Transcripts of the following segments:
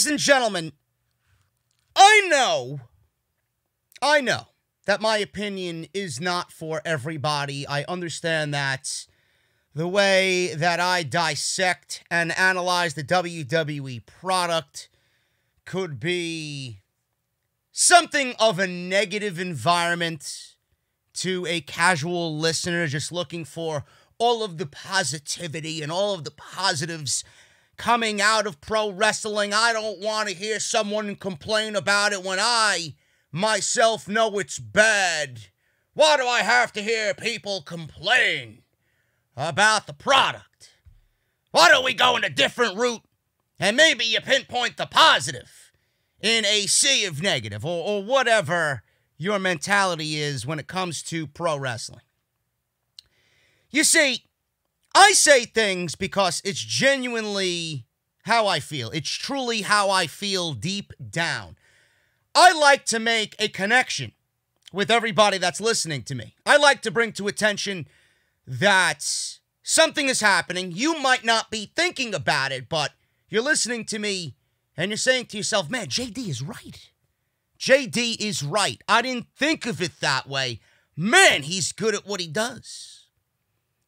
Ladies and gentlemen, I know that my opinion is not for everybody. I understand that the way that I dissect and analyze the WWE product could be something of a negative environment to a casual listener just looking for all of the positivity and all of the positives coming out of pro wrestling. I don't want to hear someone complain about it when I myself know it's bad. Why do I have to hear people complain about the product? Why don't we go in a different route and maybe you pinpoint the positive in a sea of negative, or whatever your mentality is when it comes to pro wrestling? You see, I say things because it's genuinely how I feel. It's truly how I feel deep down. I like to make a connection with everybody that's listening to me. I like to bring to attention that something is happening. You might not be thinking about it, but you're listening to me and you're saying to yourself, man, JD is right. JD is right. I didn't think of it that way. Man, he's good at what he does.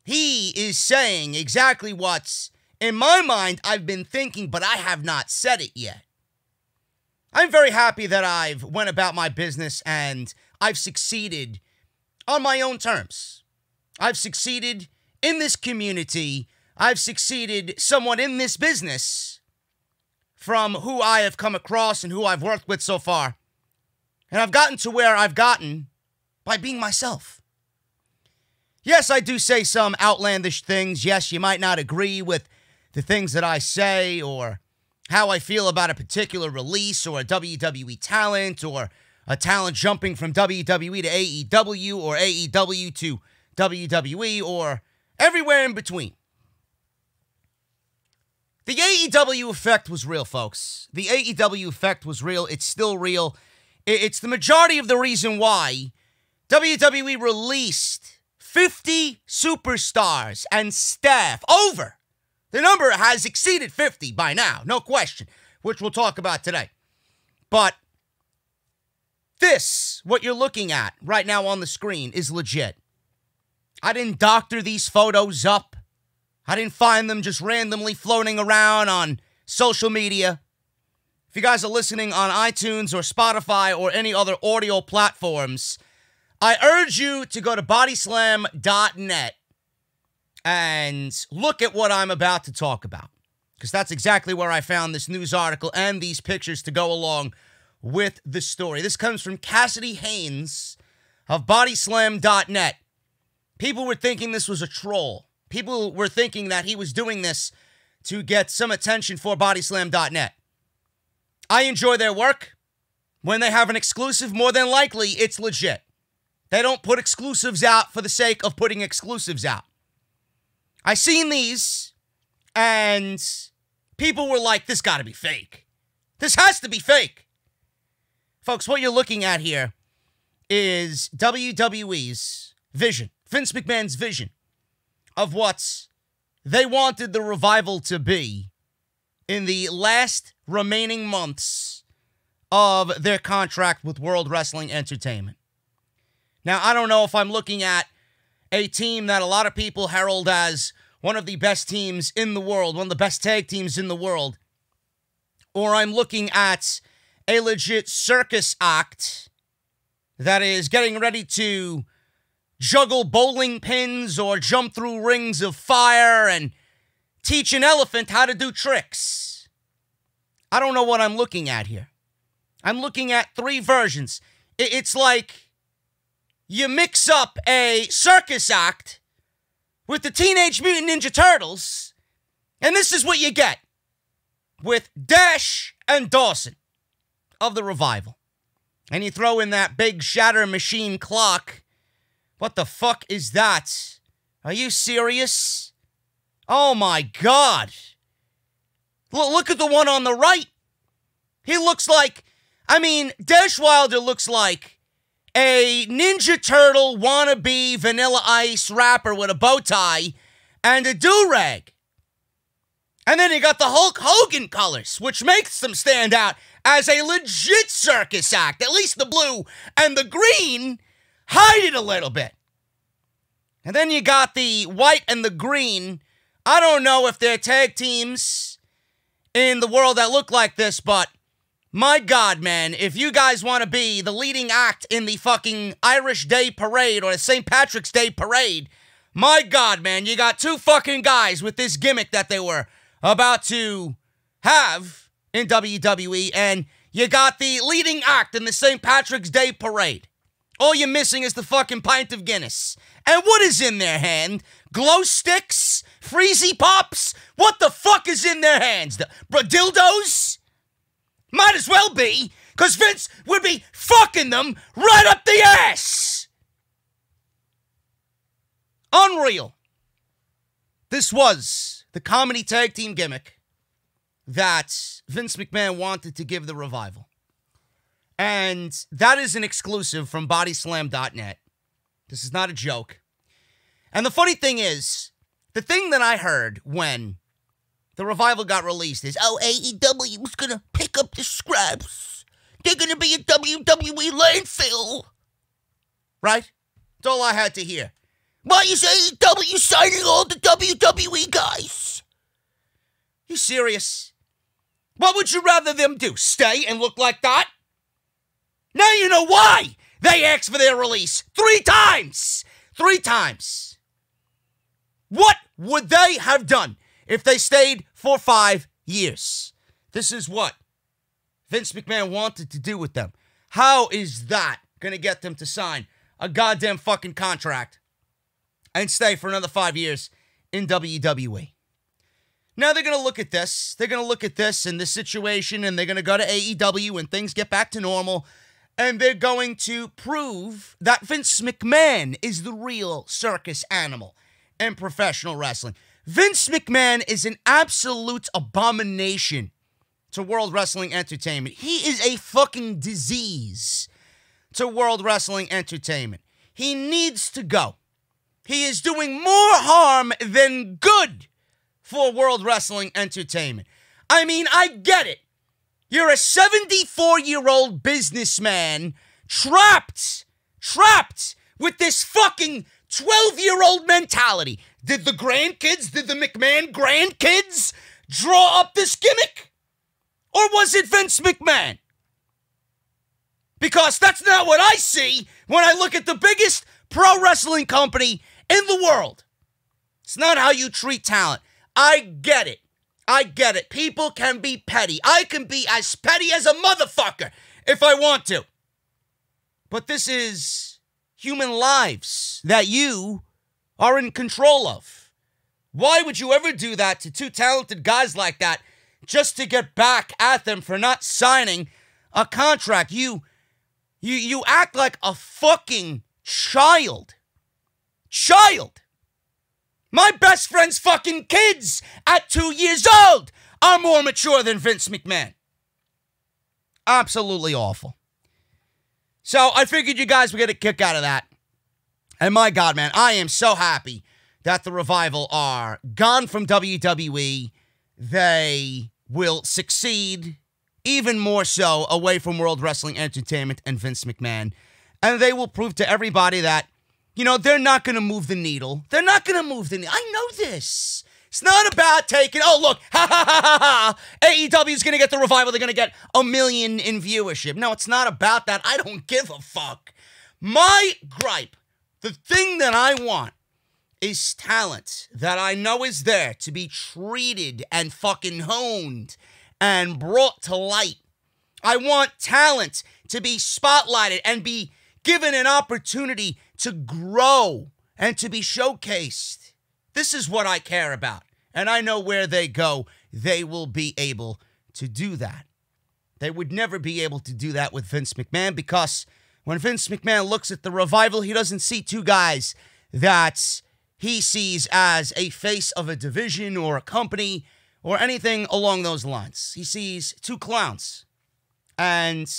He is saying exactly what's, in my mind, I've been thinking, but I have not said it yet. I'm very happy that I've went about my business and I've succeeded on my own terms. I've succeeded in this community. I've succeeded somewhat in this business from who I have come across and who I've worked with so far. And I've gotten to where I've gotten by being myself. Yes, I do say some outlandish things. Yes, you might not agree with the things that I say or how I feel about a particular release or a WWE talent or a talent jumping from WWE to AEW or AEW to WWE or everywhere in between. The AEW effect was real, folks. The AEW effect was real. It's still real. It's the majority of the reason why WWE released 50 superstars and staff over. The number has exceeded 50 by now, no question, which we'll talk about today. But this, what you're looking at right now on the screen, is legit. I didn't doctor these photos up. I didn't find them just randomly floating around on social media. If you guys are listening on iTunes or Spotify or any other audio platforms, I urge you to go to bodyslam.net and look at what I'm about to talk about, because that's exactly where I found this news article and these pictures to go along with the story. This comes from Cassidy Haynes of bodyslam.net. People were thinking this was a troll. People were thinking that he was doing this to get some attention for bodyslam.net. I enjoy their work. When they have an exclusive, more than likely, it's legit. They don't put exclusives out for the sake of putting exclusives out. I seen these, and people were like, this gotta be fake. This has to be fake. Folks, what you're looking at here is WWE's vision, Vince McMahon's vision of what they wanted the revival to be in the last remaining months of their contract with World Wrestling Entertainment. Now, I don't know if I'm looking at a team that a lot of people herald as one of the best teams in the world, one of the best tag teams in the world, or I'm looking at a legit circus act that is getting ready to juggle bowling pins or jump through rings of fire and teach an elephant how to do tricks. I don't know what I'm looking at here. I'm looking at three versions. It's like you mix up a circus act with the Teenage Mutant Ninja Turtles, and this is what you get with Dash and Dawson of the Revival. And you throw in that big Shatter Machine clock. What the fuck is that? Are you serious? Oh my God. Look at the one on the right. He looks like, Dash Wilder looks like a Ninja Turtle wannabe Vanilla Ice rapper with a bow tie and a do-rag. And then you got the Hulk Hogan colors, which makes them stand out as a legit circus act. At least the blue and the green hide it a little bit. And then you got the white and the green. I don't know if they're tag teams in the world that look like this, but my God, man, if you guys want to be the leading act in the fucking Irish Day Parade or the St. Patrick's Day Parade, my God, man, you got two fucking guys with this gimmick that they were about to have in WWE, and you got the leading act in the St. Patrick's Day Parade. All you're missing is the fucking pint of Guinness. And what is in their hand? Glow sticks? Freezy pops? What the fuck is in their hands? Dildos? Might as well be, because Vince would be fucking them right up the ass. Unreal. This was the comedy tag team gimmick that Vince McMahon wanted to give the Revival. And that is an exclusive from bodyslam.net. This is not a joke. And the funny thing is, the thing that I heard when the Revival got released is, oh, AEW was going to pick up the scraps. They're going to be a WWE landfill. Right? That's all I had to hear. Why is AEW signing all the WWE guys? You serious? What would you rather them do? Stay and look like that? Now you know why they asked for their release 3 times. 3 times. What would they have done if they stayed for 5 years? This is what Vince McMahon wanted to do with them. How is that going to get them to sign a goddamn fucking contract and stay for another 5 years in WWE? Now they're going to look at this. They're going to look at this and this situation, and they're going to go to AEW when things get back to normal, and they're going to prove that Vince McMahon is the real circus animal in professional wrestling. Vince McMahon is an absolute abomination to World Wrestling Entertainment. He is a fucking disease to World Wrestling Entertainment. He needs to go. He is doing more harm than good for World Wrestling Entertainment. I mean, I get it. You're a 74-year-old businessman trapped with this fucking 12-year-old mentality. Did the McMahon grandkids draw up this gimmick? Or was it Vince McMahon? Because that's not what I see when I look at the biggest pro wrestling company in the world. It's not how you treat talent. I get it. I get it. People can be petty. I can be as petty as a motherfucker if I want to. But this is human lives that you are in control of. Why would you ever do that to two talented guys like that just to get back at them for not signing a contract? You act like a fucking child. My best friend's fucking kids at 2 years old are more mature than Vince McMahon. Absolutely awful. So I figured you guys would get a kick out of that. And my God, man, I am so happy that the Revival are gone from WWE. They will succeed even more so away from World Wrestling Entertainment and Vince McMahon. And they will prove to everybody that, you know, they're not going to move the needle. They're not going to move the needle. I know this. It's not about taking, oh, look, AEW is going to get the Revival. They're going to get 1 million in viewership. No, it's not about that. I don't give a fuck. My gripe, the thing that I want is talent that I know is there to be treated and fucking honed and brought to light. I want talent to be spotlighted and be given an opportunity to grow and to be showcased. This is what I care about. And I know where they go, they will be able to do that. They would never be able to do that with Vince McMahon, because when Vince McMahon looks at the Revival, he doesn't see two guys that he sees as a face of a division or a company or anything along those lines. He sees two clowns. And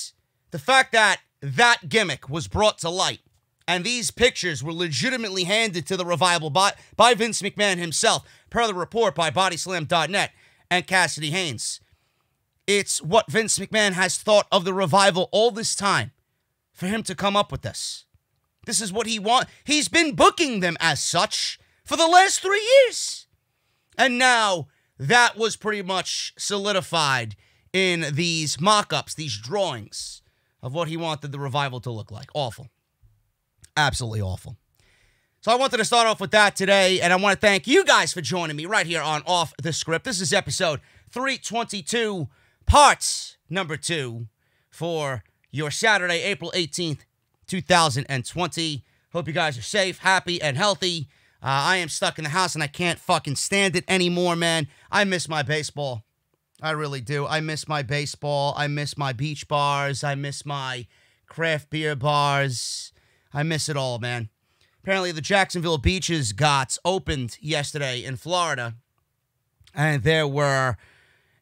the fact that that gimmick was brought to light and these pictures were legitimately handed to the Revival by Vince McMahon himself, per the report by bodyslam.net, and Cassidy Haynes. It's what Vince McMahon has thought of the Revival all this time for him to come up with this. This is what he wants. He's been booking them as such for the last 3 years. And now that was pretty much solidified in these mock-ups, these drawings of what he wanted the Revival to look like. Awful. Absolutely awful. So I wanted to start off with that today, and I want to thank you guys for joining me right here on Off the Script. This is episode 322, part number 2 for your Saturday, April 18th, 2020. Hope you guys are safe, happy, and healthy. I am stuck in the house, and I can't fucking stand it anymore, man. I miss my baseball. I really do. I miss my baseball. I miss my beach bars. I miss my craft beer bars. I miss it all, man. Apparently, the Jacksonville beaches got opened yesterday in Florida, and there were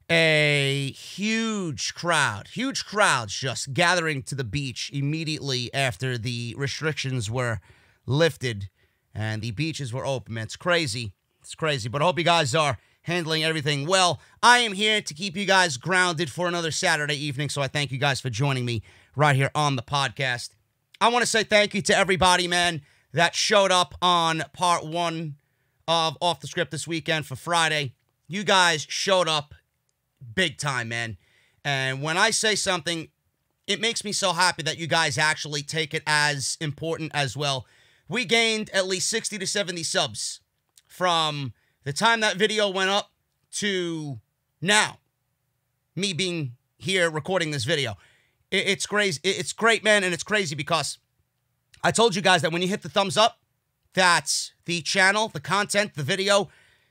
a huge crowds just gathering to the beach immediately after the restrictions were lifted and the beaches were open, man. It's crazy. It's crazy, but I hope you guys are handling everything well. I am here to keep you guys grounded for another Saturday evening, so I thank you guys for joining me right here on the podcast. I want to say thank you to everybody, man, that showed up on part 1 of Off the Script this weekend for Friday. You guys showed up big time, man. And when I say something, it makes me so happy that you guys actually take it as important as well. We gained at least 60 to 70 subs from the time that video went up to now, me being here recording this video. It's crazy. It's great, man, and it's crazy because I told you guys that when you hit the thumbs up, that's the channel, the content, the video,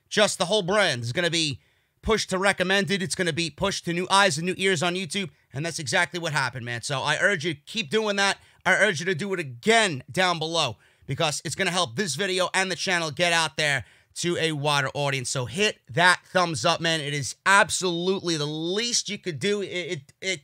just the whole brand is going to be pushed to recommended. It's going to be pushed to new eyes and new ears on YouTube, and that's exactly what happened, man. So I urge you to keep doing that. I urge you to do it again down below because it's going to help this video and the channel get out there to a wider audience. So hit that thumbs up, man. It is absolutely the least you could do. It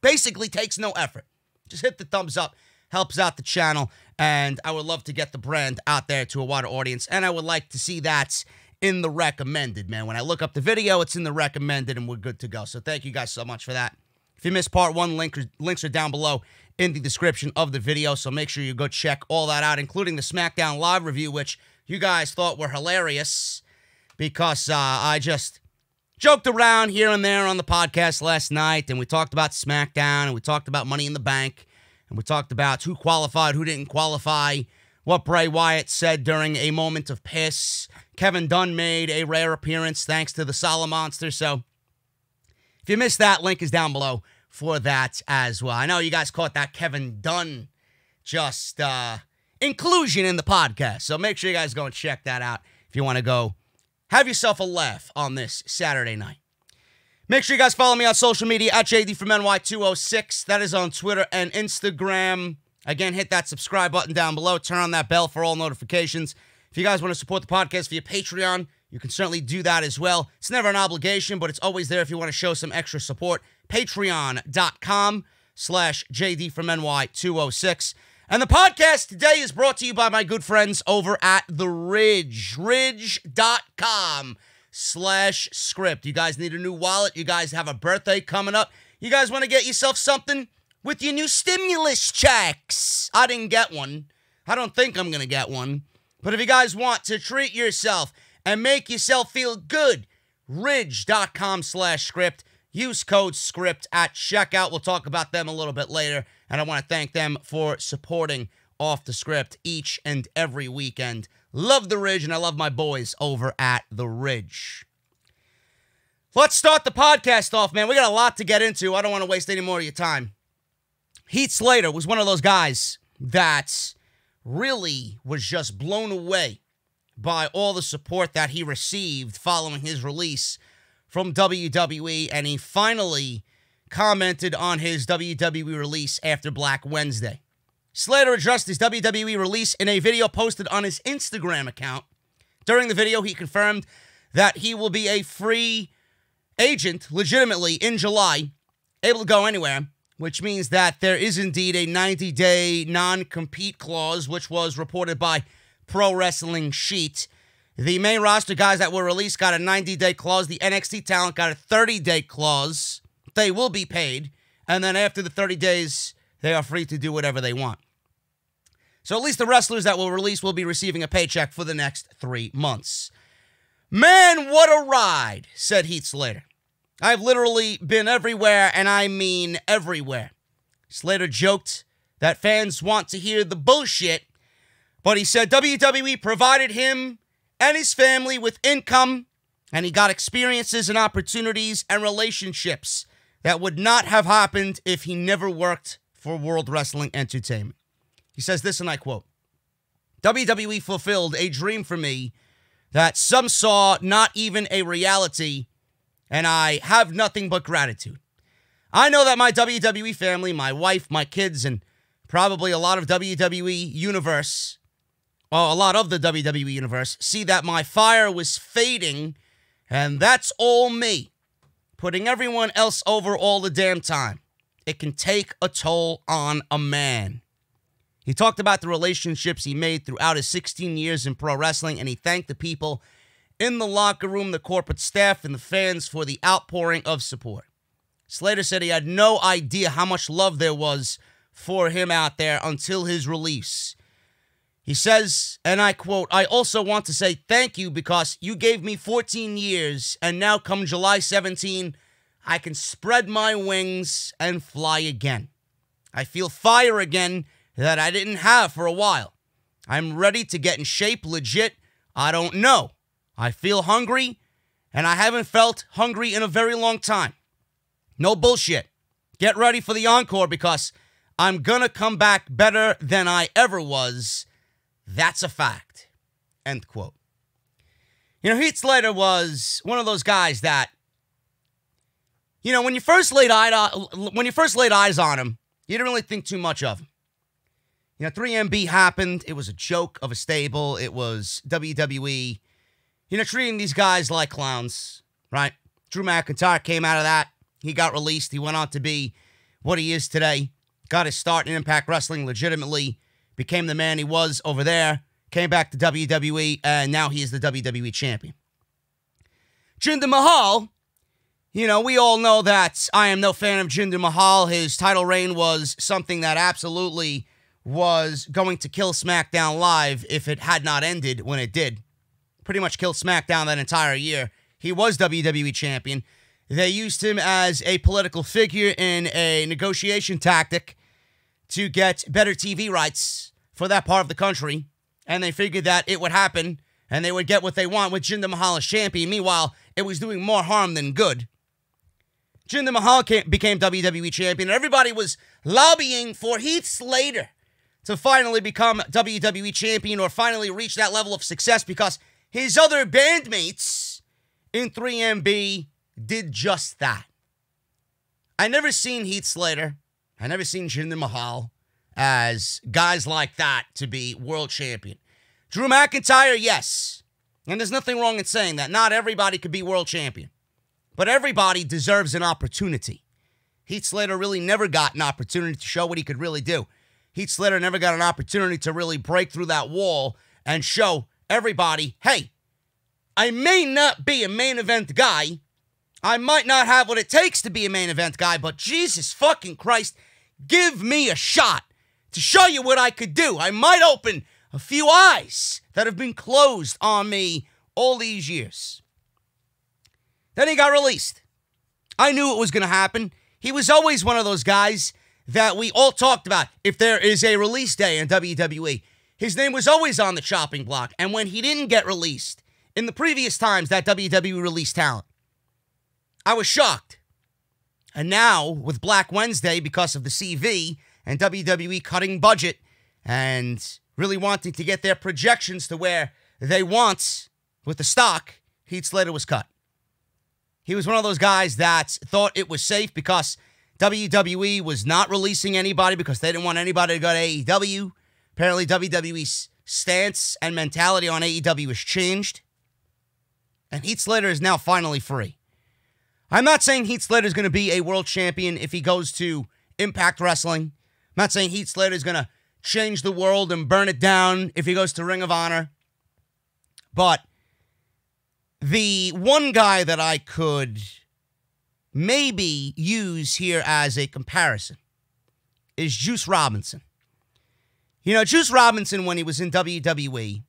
basically takes no effort. Just hit the thumbs up. Helps out the channel, and I would love to get the brand out there to a wider audience, and I would like to see that in the recommended, man. When I look up the video, it's in the recommended, and we're good to go. So thank you guys so much for that. If you missed part 1, links are down below in the description of the video, so make sure you go check all that out, including the Smackdown Live review, which you guys thought were hilarious because I just joked around here and there on the podcast last night, and we talked about SmackDown, and we talked about Money in the Bank, and we talked about who qualified, who didn't qualify, what Bray Wyatt said during a moment of piss. Kevin Dunn made a rare appearance thanks to the Solid Monster. So if you missed that, link is down below for that as well. I know you guys caught that Kevin Dunn just inclusion in the podcast. So make sure you guys go and check that out if you want to go have yourself a laugh on this Saturday night. Make sure you guys follow me on social media at JDfromNY206. That is on Twitter and Instagram. Again, hit that subscribe button down below. Turn on that bell for all notifications. If you guys want to support the podcast via Patreon, you can certainly do that as well. It's never an obligation, but it's always there if you want to show some extra support. Patreon.com/JDfromNY206. And the podcast today is brought to you by my good friends over at The Ridge. Ridge.com/script. You guys need a new wallet. You guys have a birthday coming up. You guys want to get yourself something with your new stimulus checks. I didn't get one. I don't think I'm going to get one. But if you guys want to treat yourself and make yourself feel good, Ridge.com/script. Use code SCRIPT at checkout. We'll talk about them a little bit later. And I want to thank them for supporting Off the Script each and every weekend. Love The Ridge, and I love my boys over at The Ridge. Let's start the podcast off, man. We got a lot to get into. I don't want to waste any more of your time. Heath Slater was one of those guys that really was just blown away by all the support that he received following his release from WWE, and he finally commented on his WWE release after Black Wednesday. Slater addressed his WWE release in a video posted on his Instagram account. During the video, he confirmed that he will be a free agent, legitimately, in July, able to go anywhere, which means that there is indeed a 90-day non-compete clause, which was reported by Pro Wrestling Sheet. The main roster guys that were released got a 90-day clause. The NXT talent got a 30-day clause. They will be paid. And then after the 30 days, they are free to do whatever they want. So at least the wrestlers that will release will be receiving a paycheck for the next 3 months. Man, what a ride, said Heath Slater. I've literally been everywhere, and I mean everywhere. Slater joked that fans want to hear the bullshit, but he said WWE provided him and his family with income, and he got experiences and opportunities and relationships that would not have happened if he never worked for World Wrestling Entertainment. He says this, and I quote, WWE fulfilled a dream for me that some saw not even a reality, and I have nothing but gratitude. I know that my WWE family, my wife, my kids, and probably a lot of WWE Universe, well, a lot of the WWE Universe, see that my fire was fading, and that's all me, putting everyone else over all the damn time. It can take a toll on a man. He talked about the relationships he made throughout his 16 years in pro wrestling, and he thanked the people in the locker room, the corporate staff, and the fans for the outpouring of support. Slater said he had no idea how much love there was for him out there until his release. He says, and I quote, I also want to say thank you because you gave me 14 years, and now come July 17, I can spread my wings and fly again. I feel fire again that I didn't have for a while. I'm ready to get in shape legit. I don't know. I feel hungry, and I haven't felt hungry in a very long time. No bullshit. Get ready for the encore because I'm gonna come back better than I ever was. That's a fact. End quote. You know, Heath Slater was one of those guys that, you know, when you first laid eyes on him, you didn't really think too much of him. You know, 3MB happened. It was a joke of a stable. It was WWE, you know, treating these guys like clowns, right? Drew McIntyre came out of that. He got released. He went on to be what he is today. Got his start in Impact Wrestling legitimately. Became the man he was over there. Came back to WWE, and now he is the WWE champion. Jinder Mahal, you know, we all know that I am no fan of Jinder Mahal. His title reign was something that absolutely was going to kill SmackDown Live if it had not ended when it did. Pretty much killed SmackDown that entire year. He was WWE champion. They used him as a political figure in a negotiation tactic to get better TV rights for that part of the country. And they figured that it would happen and they would get what they want with Jinder Mahal as champion. Meanwhile, it was doing more harm than good. Jinder Mahal became WWE champion. And everybody was lobbying for Heath Slater to finally become WWE champion or finally reach that level of success because his other bandmates in 3MB did just that. I never seen Heath Slater. I never seen Jinder Mahal as guys like that to be world champion. Drew McIntyre, yes. And there's nothing wrong in saying that. Not everybody could be world champion. But everybody deserves an opportunity. Heath Slater really never got an opportunity to show what he could really do. Heath Slater never got an opportunity to really break through that wall and show everybody, hey, I may not be a main event guy. I might not have what it takes to be a main event guy, but Jesus fucking Christ, give me a shot to show you what I could do. I might open a few eyes that have been closed on me all these years. Then he got released. I knew it was going to happen. He was always one of those guys that we all talked about. If there is a release day in WWE, his name was always on the chopping block. And when he didn't get released in the previous times that WWE released talent, I was shocked. And now, with Black Wednesday, because of the CV and WWE cutting budget and really wanting to get their projections to where they want with the stock, Heath Slater was cut. He was one of those guys that thought it was safe because WWE was not releasing anybody because they didn't want anybody to go to AEW. Apparently, WWE's stance and mentality on AEW has changed. And Heath Slater is now finally free. I'm not saying Heath Slater is going to be a world champion if he goes to Impact Wrestling. I'm not saying Heath Slater is going to change the world and burn it down if he goes to Ring of Honor. But The one guy that I could maybe use here as a comparison is Juice Robinson. You know, Juice Robinson, when he was in WWE,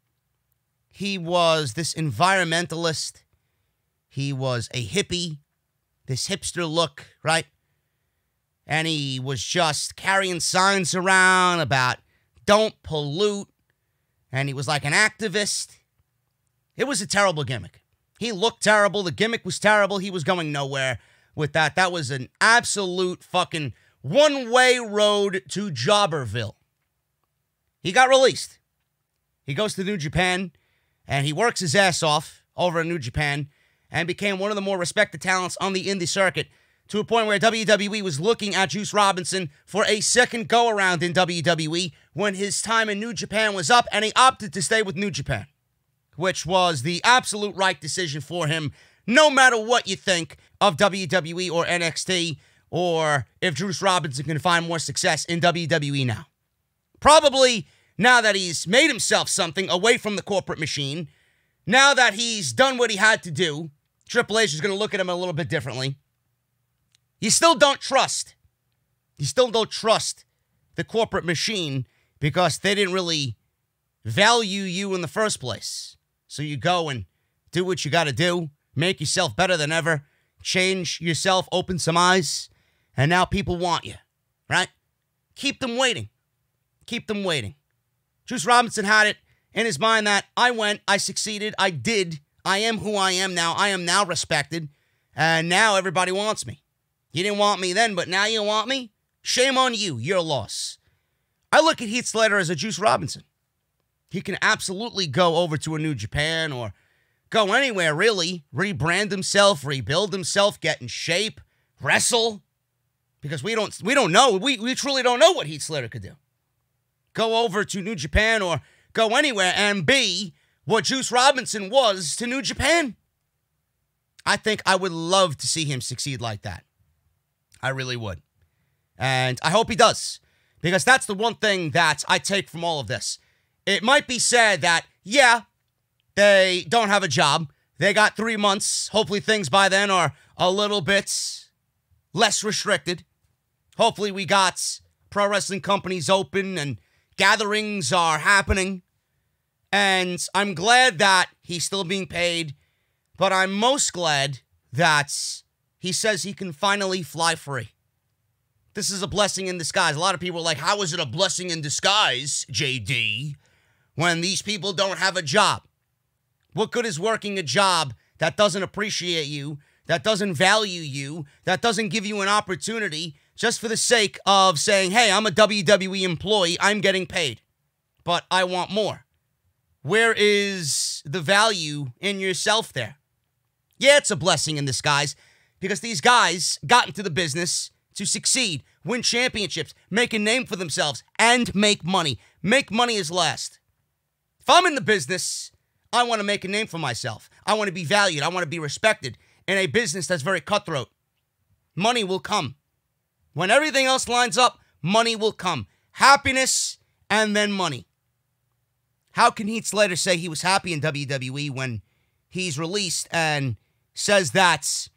he was this environmentalist. He was a hippie, this hipster look, right? And he was just carrying signs around about don't pollute. And he was like an activist. It was a terrible gimmick. He looked terrible. The gimmick was terrible. He was going nowhere with that. That was an absolute fucking one-way road to Jobberville. He got released. He goes to New Japan, and he works his ass off over in New Japan and became one of the more respected talents on the indie circuit, to a point where WWE was looking at Juice Robinson for a second go-around in WWE when his time in New Japan was up, and he opted to stay with New Japan, which was the absolute right decision for him, no matter what you think of WWE or NXT, or if Juice Robinson can find more success in WWE now. Probably now that he's made himself something away from the corporate machine, now that he's done what he had to do, Triple H is going to look at him a little bit differently. You still don't trust. You still don't trust the corporate machine because they didn't really value you in the first place. So you go and do what you got to do, make yourself better than ever, change yourself, open some eyes, and now people want you, right? Keep them waiting. Keep them waiting. Juice Robinson had it in his mind that I went, I succeeded, I did, I am who I am now, I am now respected, and now everybody wants me. You didn't want me then, but now you want me? Shame on you. Your loss. I look at Heath Slater as a Juice Robinson. He can absolutely go over to a New Japan or go anywhere, really. Rebrand himself, rebuild himself, get in shape, wrestle. Because we don't know. We truly don't know what Heath Slater could do. Go over to New Japan or go anywhere and be what Juice Robinson was to New Japan. I think I would love to see him succeed like that. I really would. And I hope he does. Because that's the one thing that I take from all of this. It might be said that, yeah, they don't have a job. They got 3 months. Hopefully things by then are a little bit less restricted. Hopefully we got pro wrestling companies open and gatherings are happening. And I'm glad that he's still being paid. But I'm most glad that he says he can finally fly free. This is a blessing in disguise. A lot of people are like, how is it a blessing in disguise, JD, when these people don't have a job? What good is working a job that doesn't appreciate you, that doesn't value you, that doesn't give you an opportunity just for the sake of saying, hey, I'm a WWE employee, I'm getting paid, but I want more? Where is the value in yourself there? Yeah, it's a blessing in disguise because these guys got into the business to succeed, win championships, make a name for themselves, and make money. Make money is last. If I'm in the business, I want to make a name for myself. I want to be valued. I want to be respected in a business that's very cutthroat. Money will come. When everything else lines up, money will come. Happiness and then money. How can Heath Slater say he was happy in WWE when he's released and says that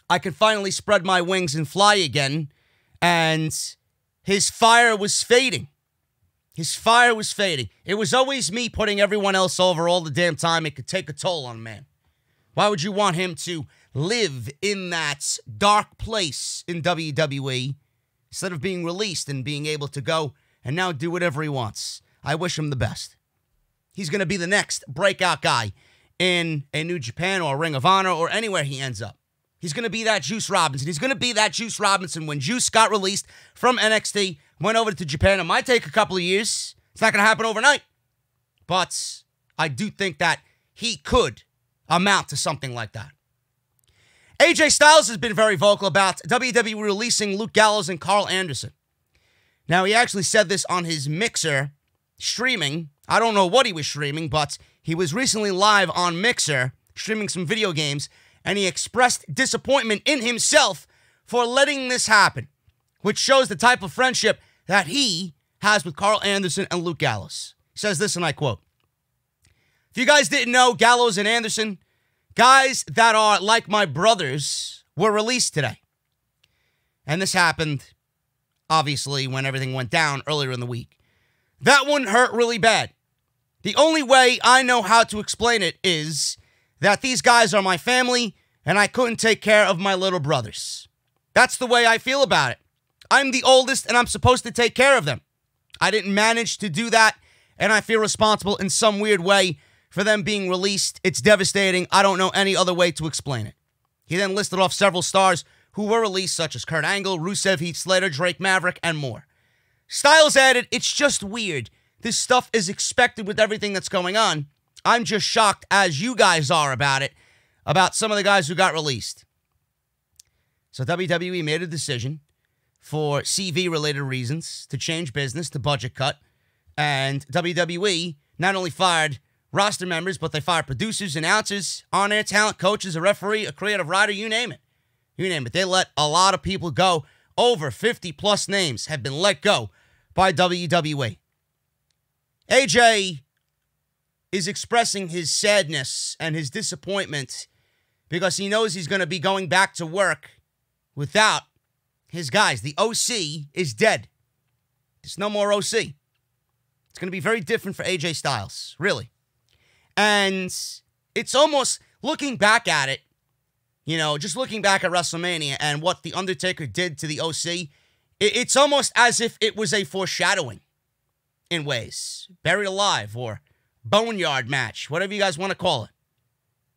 I can finally spread my wings and fly again, and his fire was fading? His fire was fading. It was always me putting everyone else over all the damn time. It could take a toll on a man. Why would you want him to live in that dark place in WWE instead of being released and being able to go and now do whatever he wants? I wish him the best. He's going to be the next breakout guy in a New Japan or Ring of Honor or anywhere he ends up. He's going to be that Juice Robinson. He's going to be that Juice Robinson when Juice got released from NXT, went over to Japan. It might take a couple of years. It's not going to happen overnight. But I do think that he could amount to something like that. AJ Styles has been very vocal about WWE releasing Luke Gallows and Karl Anderson. Now, he actually said this on his Mixer streaming. I don't know what he was streaming, but he was recently live on Mixer streaming some video games, and he expressed disappointment in himself for letting this happen, which shows the type of friendship that he has with Karl Anderson and Luke Gallows. He says this, and I quote, "If you guys didn't know, Gallows and Anderson Guys that are like my brothers were released today. And this happened, obviously, when everything went down earlier in the week. That one hurt really bad. The only way I know how to explain it is that these guys are my family, and I couldn't take care of my little brothers. That's the way I feel about it. I'm the oldest, and I'm supposed to take care of them. I didn't manage to do that, and I feel responsible in some weird way for them being released. It's devastating. I don't know any other way to explain it. He then listed off several stars who were released, such as Kurt Angle, Rusev, Heath Slater, Drake Maverick, and more. Styles added, "It's just weird. This stuff is expected with everything that's going on. I'm just shocked, as you guys are about it, about some of the guys who got released." So WWE made a decision for CV-related reasons to change business, to budget cut, and WWE not only fired roster members, but they fired producers, announcers, on-air talent, coaches, a referee, a creative writer, you name it. You name it. They let a lot of people go. Over 50-plus names have been let go by WWE. AJ is expressing his sadness and his disappointment because he knows he's going to be going back to work without his guys. The OC is dead. There's no more OC. It's going to be very different for AJ Styles, really. And it's almost, looking back at it, you know, just looking back at WrestleMania and what The Undertaker did to the OC, it's almost as if it was a foreshadowing in ways. Buried Alive or Boneyard match, whatever you guys want to call it.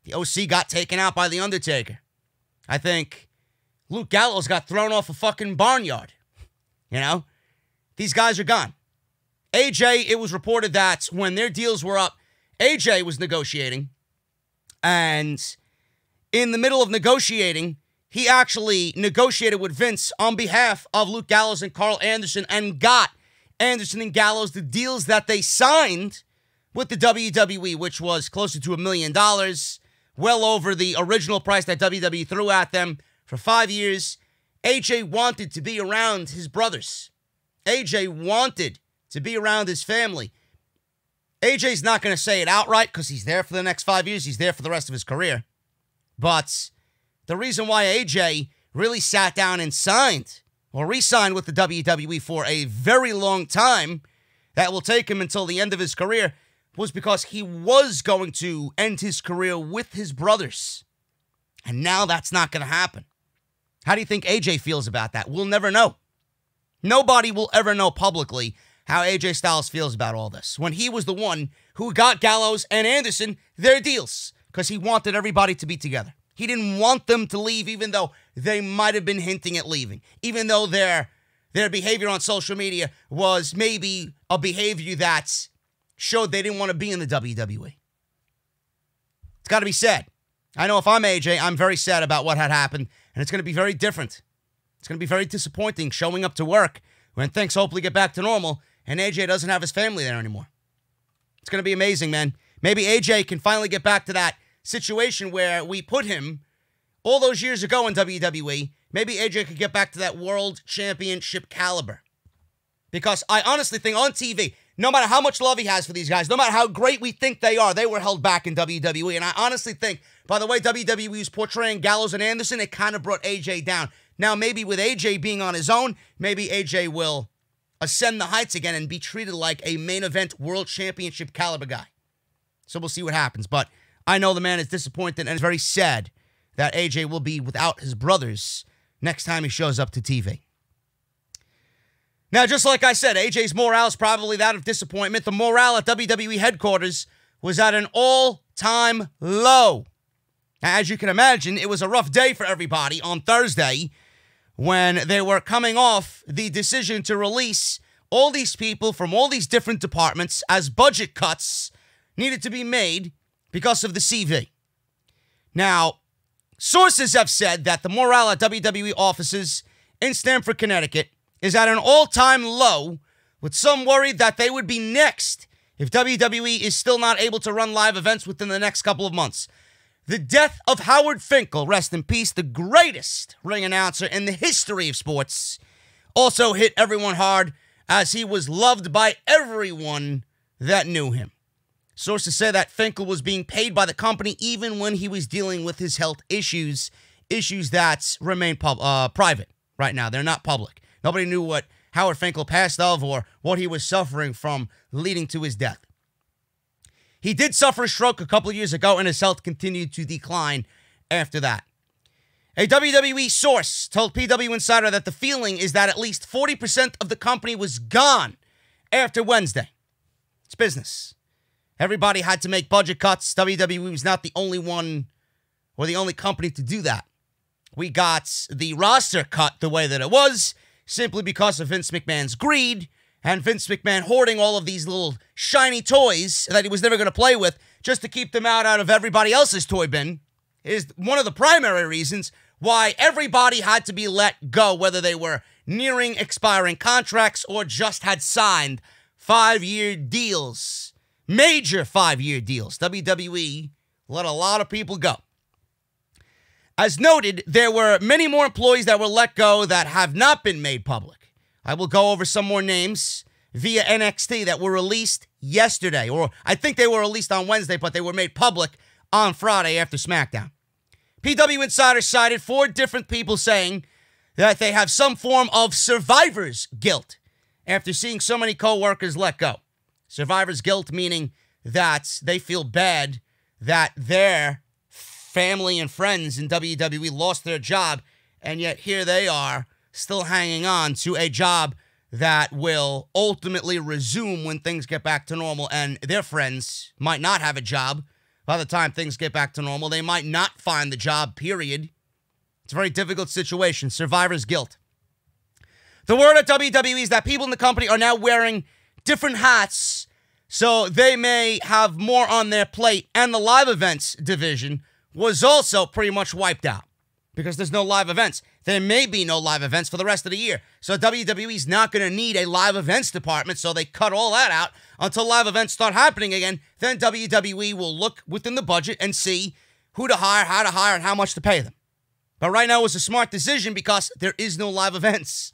The OC got taken out by The Undertaker. I think Luke Gallows got thrown off a fucking barnyard. You know? These guys are gone. AJ, it was reported that when their deals were up, AJ was negotiating, and in the middle of negotiating, he actually negotiated with Vince on behalf of Luke Gallows and Karl Anderson and got Anderson and Gallows the deals that they signed with the WWE, which was closer to $1 million, well over the original price that WWE threw at them for 5 years. AJ wanted to be around his brothers. AJ wanted to be around his family. AJ's not going to say it outright because he's there for the next 5 years. He's there for the rest of his career. But the reason why AJ really sat down and signed or re-signed with the WWE for a very long time, that will take him until the end of his career, was because he was going to end his career with his brothers. And now that's not going to happen. How do you think AJ feels about that? We'll never know. Nobody will ever know publicly how AJ Styles feels about all this, when he was the one who got Gallows and Anderson their deals, because he wanted everybody to be together. He didn't want them to leave, even though they might have been hinting at leaving, even though their behavior on social media was maybe a behavior that showed they didn't want to be in the WWE. It's got to be said. I know if I'm AJ, I'm very sad about what had happened, and it's going to be very different. It's going to be very disappointing showing up to work when things hopefully get back to normal, and AJ doesn't have his family there anymore. It's going to be amazing, man. Maybe AJ can finally get back to that situation where we put him all those years ago in WWE. Maybe AJ could get back to that world championship caliber. Because I honestly think on TV, no matter how much love he has for these guys, no matter how great we think they are, they were held back in WWE. And I honestly think, by the way WWE is portraying Gallows and Anderson, it kind of brought AJ down. Now, maybe with AJ being on his own, maybe AJ will ascend the heights again and be treated like a main event world championship caliber guy. So we'll see what happens. But I know the man is disappointed and is very sad that AJ will be without his brothers next time he shows up to TV. Now, just like I said, AJ's morale is probably that of disappointment. The morale at WWE Headquarters was at an all-time low. Now, as you can imagine, it was a rough day for everybody on Thursday when they were coming off the decision to release all these people from all these different departments as budget cuts needed to be made because of the CV. Now, sources have said that the morale at WWE offices in Stamford, Connecticut is at an all-time low, with some worried that they would be next if WWE is still not able to run live events within the next couple of months. The death of Howard Finkel, rest in peace, the greatest ring announcer in the history of sports, also hit everyone hard as he was loved by everyone that knew him. Sources say that Finkel was being paid by the company even when he was dealing with his health issues that remain private right now. They're not public. Nobody knew what Howard Finkel passed of or what he was suffering from leading to his death. He did suffer a stroke a couple of years ago, and his health continued to decline after that. A WWE source told PW Insider that the feeling is that at least 40% of the company was gone after Wednesday. It's business. Everybody had to make budget cuts. WWE was not the only one or the only company to do that. We got the roster cut the way that it was simply because of Vince McMahon's greed and Vince McMahon hoarding all of these little shiny toys that he was never going to play with just to keep them out of everybody else's toy bin is one of the primary reasons why everybody had to be let go, whether they were nearing expiring contracts or just had signed 5-year deals, major 5-year deals. WWE let a lot of people go. As noted, there were many more employees that were let go that have not been made public. I will go over some more names via NXT that were released yesterday, or I think they were released on Wednesday, but they were made public on Friday after SmackDown. PW Insider cited 4 different people saying that they have some form of survivor's guilt after seeing so many co-workers let go. Survivor's guilt meaning that they feel bad that their family and friends in WWE lost their job, and yet here they are still hanging on to a job that will ultimately resume when things get back to normal, and their friends might not have a job by the time things get back to normal. They might not find the job, period. It's a very difficult situation. Survivor's guilt. The word at WWE is that people in the company are now wearing different hats, so they may have more on their plate, and the live events division was also pretty much wiped out because there's no live events. There may be no live events for the rest of the year. So WWE's not going to need a live events department, so they cut all that out until live events start happening again. Then WWE will look within the budget and see who to hire, how to hire, and how much to pay them. But right now it was a smart decision because there is no live events.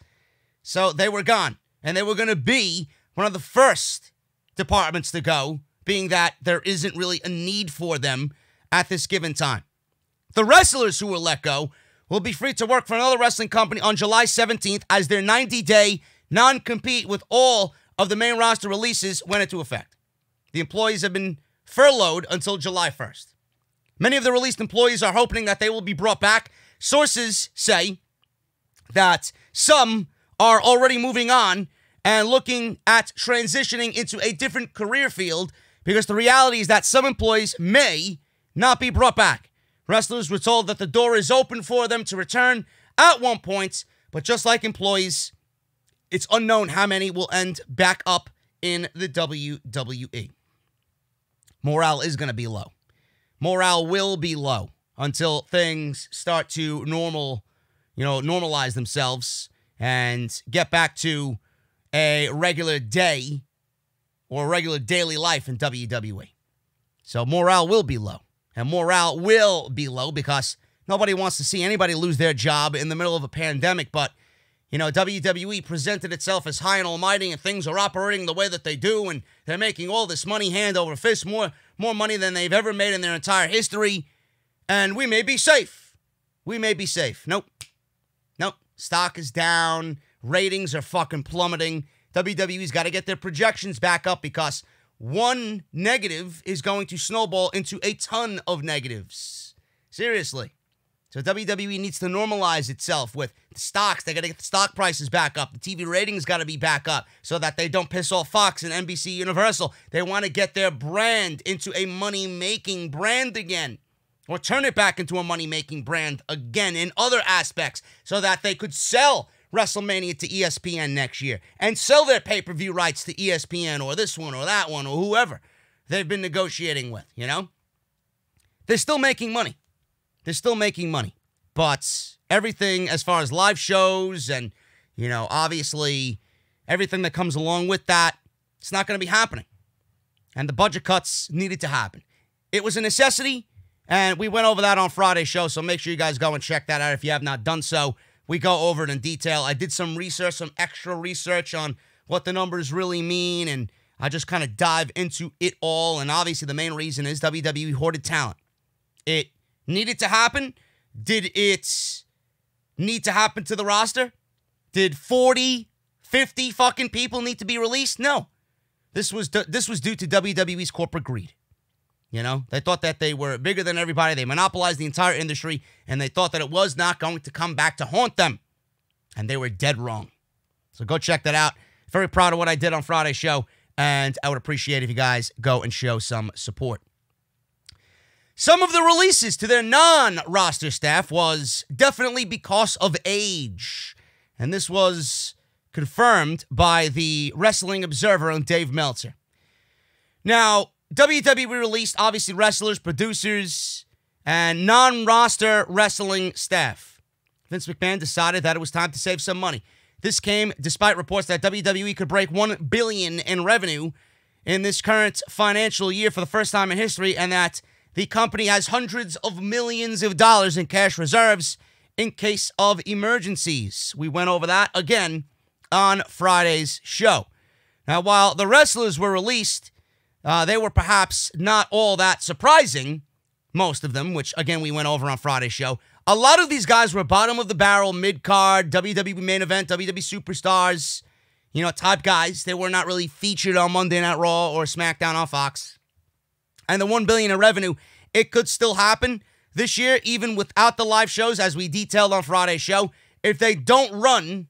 So they were gone. And they were going to be one of the first departments to go, being that there isn't really a need for them at this given time. The wrestlers who were let go will be free to work for another wrestling company on July 17th as their 90-day non-compete with all of the main roster releases went into effect. The employees have been furloughed until July 1st. Many of the released employees are hoping that they will be brought back. Sources say that some are already moving on and looking at transitioning into a different career field because the reality is that some employees may not be brought back. Wrestlers were told that the door is open for them to return at one point, but just like employees, it's unknown how many will end back up in the WWE. Morale is going to be low. Morale will be low until things start to normalize themselves and get back to a regular day or a regular daily life in WWE. So morale will be low. And morale will be low because nobody wants to see anybody lose their job in the middle of a pandemic. But, WWE presented itself as high and almighty and things are operating the way that they do. And they're making all this money hand over fist, more money than they've ever made in their entire history. And we may be safe. We may be safe. Nope. Stock is down. Ratings are fucking plummeting. WWE's got to get their projections back up because one negative is going to snowball into a ton of negatives. Seriously. So WWE needs to normalize itself with the stocks. They got to get the stock prices back up. The TV ratings got to be back up so that they don't piss off Fox and NBC Universal. They want to get their brand into a money-making brand again. Or turn it back into a money-making brand again in other aspects so that they could sell WrestleMania to ESPN next year and sell their pay-per-view rights to ESPN or this one or that one or whoever they've been negotiating with, They're still making money. But everything as far as live shows and, obviously everything that comes along with that, it's not going to be happening. And the budget cuts needed to happen. It was a necessity, and we went over that on Friday's show, so make sure you guys go and check that out if you have not done so. We go over it in detail. I did some extra research on what the numbers really mean, and I just kind of dive into it all, and obviously the main reason is WWE hoarded talent. It needed to happen. Did it need to happen to the roster? Did 40, 50 fucking people need to be released? No. This was due to WWE's corporate greed. You know, they thought that they were bigger than everybody. They monopolized the entire industry, and they thought that it was not going to come back to haunt them. And they were dead wrong. So go check that out. Very proud of what I did on Friday's show, and I would appreciate if you guys go and show some support. Some of the releases to their non-roster staff was definitely because of age. And this was confirmed by the Wrestling Observer and Dave Meltzer. Now, WWE released, obviously, wrestlers, producers, and non-roster wrestling staff. Vince McMahon decided that it was time to save some money. This came despite reports that WWE could break $1 billion in revenue in this current financial year for the first time in history, and that the company has hundreds of millions of dollars in cash reserves in case of emergencies. We went over that again on Friday's show. Now, while the wrestlers were released, they were perhaps not all that surprising, most of them, which, again, we went over on Friday's show. A lot of these guys were bottom of the barrel, mid-card, WWE main event, WWE Superstars, type guys. They were not really featured on Monday Night Raw or Smackdown on Fox. And the $1 billion in revenue, it could still happen this year, even without the live shows, as we detailed on Friday's show. If they don't run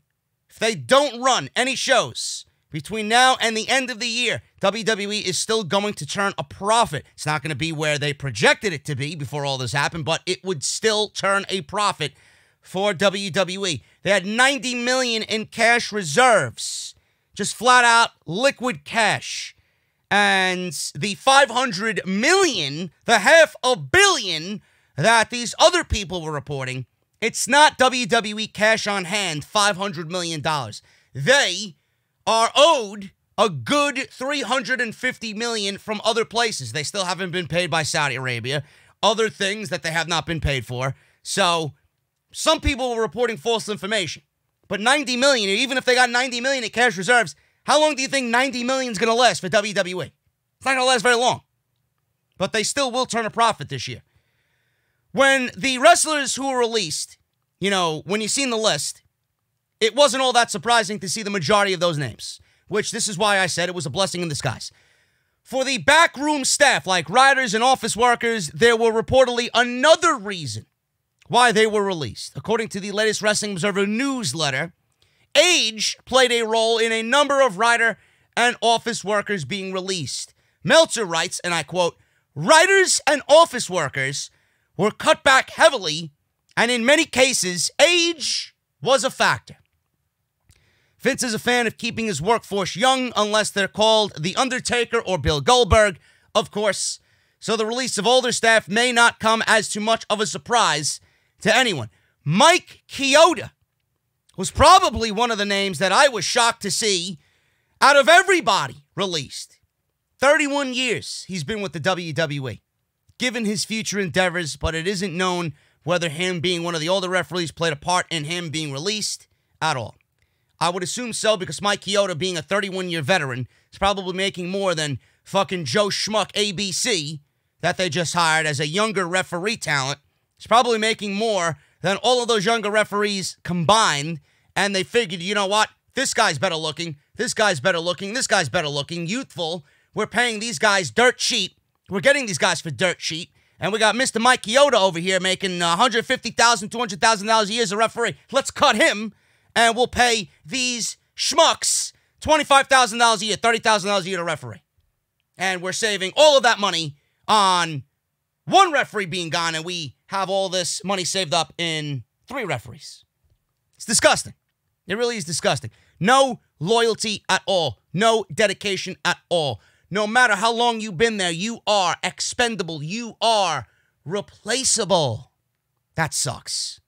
any shows between now and the end of the year, WWE is still going to turn a profit. It's not going to be where they projected it to be before all this happened, but it would still turn a profit for WWE. They had $90 million in cash reserves, just flat out liquid cash. And the $500 million, the $500 million that these other people were reporting, it's not WWE cash on hand, $500 million. They are owed a good $350 million from other places. They still haven't been paid by Saudi Arabia, other things that they have not been paid for. So some people were reporting false information. But $90 million, even if they got $90 million in cash reserves, how long do you think $90 million is going to last for WWE? It's not going to last very long. But they still will turn a profit this year. When the wrestlers who were released, when you seen the list, it wasn't all that surprising to see the majority of those names, which this is why I said it was a blessing in disguise. For the backroom staff, like writers and office workers, there were reportedly another reason why they were released. According to the latest Wrestling Observer newsletter, age played a role in a number of writer and office workers being released. Meltzer writes, and I quote, "Writers and office workers were cut back heavily, and in many cases, age was a factor." Vince is a fan of keeping his workforce young unless they're called The Undertaker or Bill Goldberg, of course. So the release of older staff may not come as too much of a surprise to anyone. Mike Keota was probably one of the names that I was shocked to see out of everybody released. 31 years he's been with the WWE, given his future endeavors, but it isn't known whether him being one of the older referees played a part in him being released at all. I would assume so, because Mike Keota, being a 31-year veteran, is probably making more than fucking Joe Schmuck ABC that they just hired as a younger referee talent. He's probably making more than all of those younger referees combined, and they figured, you know what? This guy's better looking, this guy's better looking, this guy's better looking, youthful. We're paying these guys dirt cheap. We're getting these guys for dirt cheap. And we got Mr. Mike Keota over here making $150,000, $200,000 a year as a referee. Let's cut him, and we'll pay these schmucks $25,000 a year, $30,000 a year to referee. And we're saving all of that money on one referee being gone, and we have all this money saved up in 3 referees. It's disgusting. It really is disgusting. No loyalty at all. No dedication at all. No matter how long you've been there, you are expendable. You are replaceable. That sucks.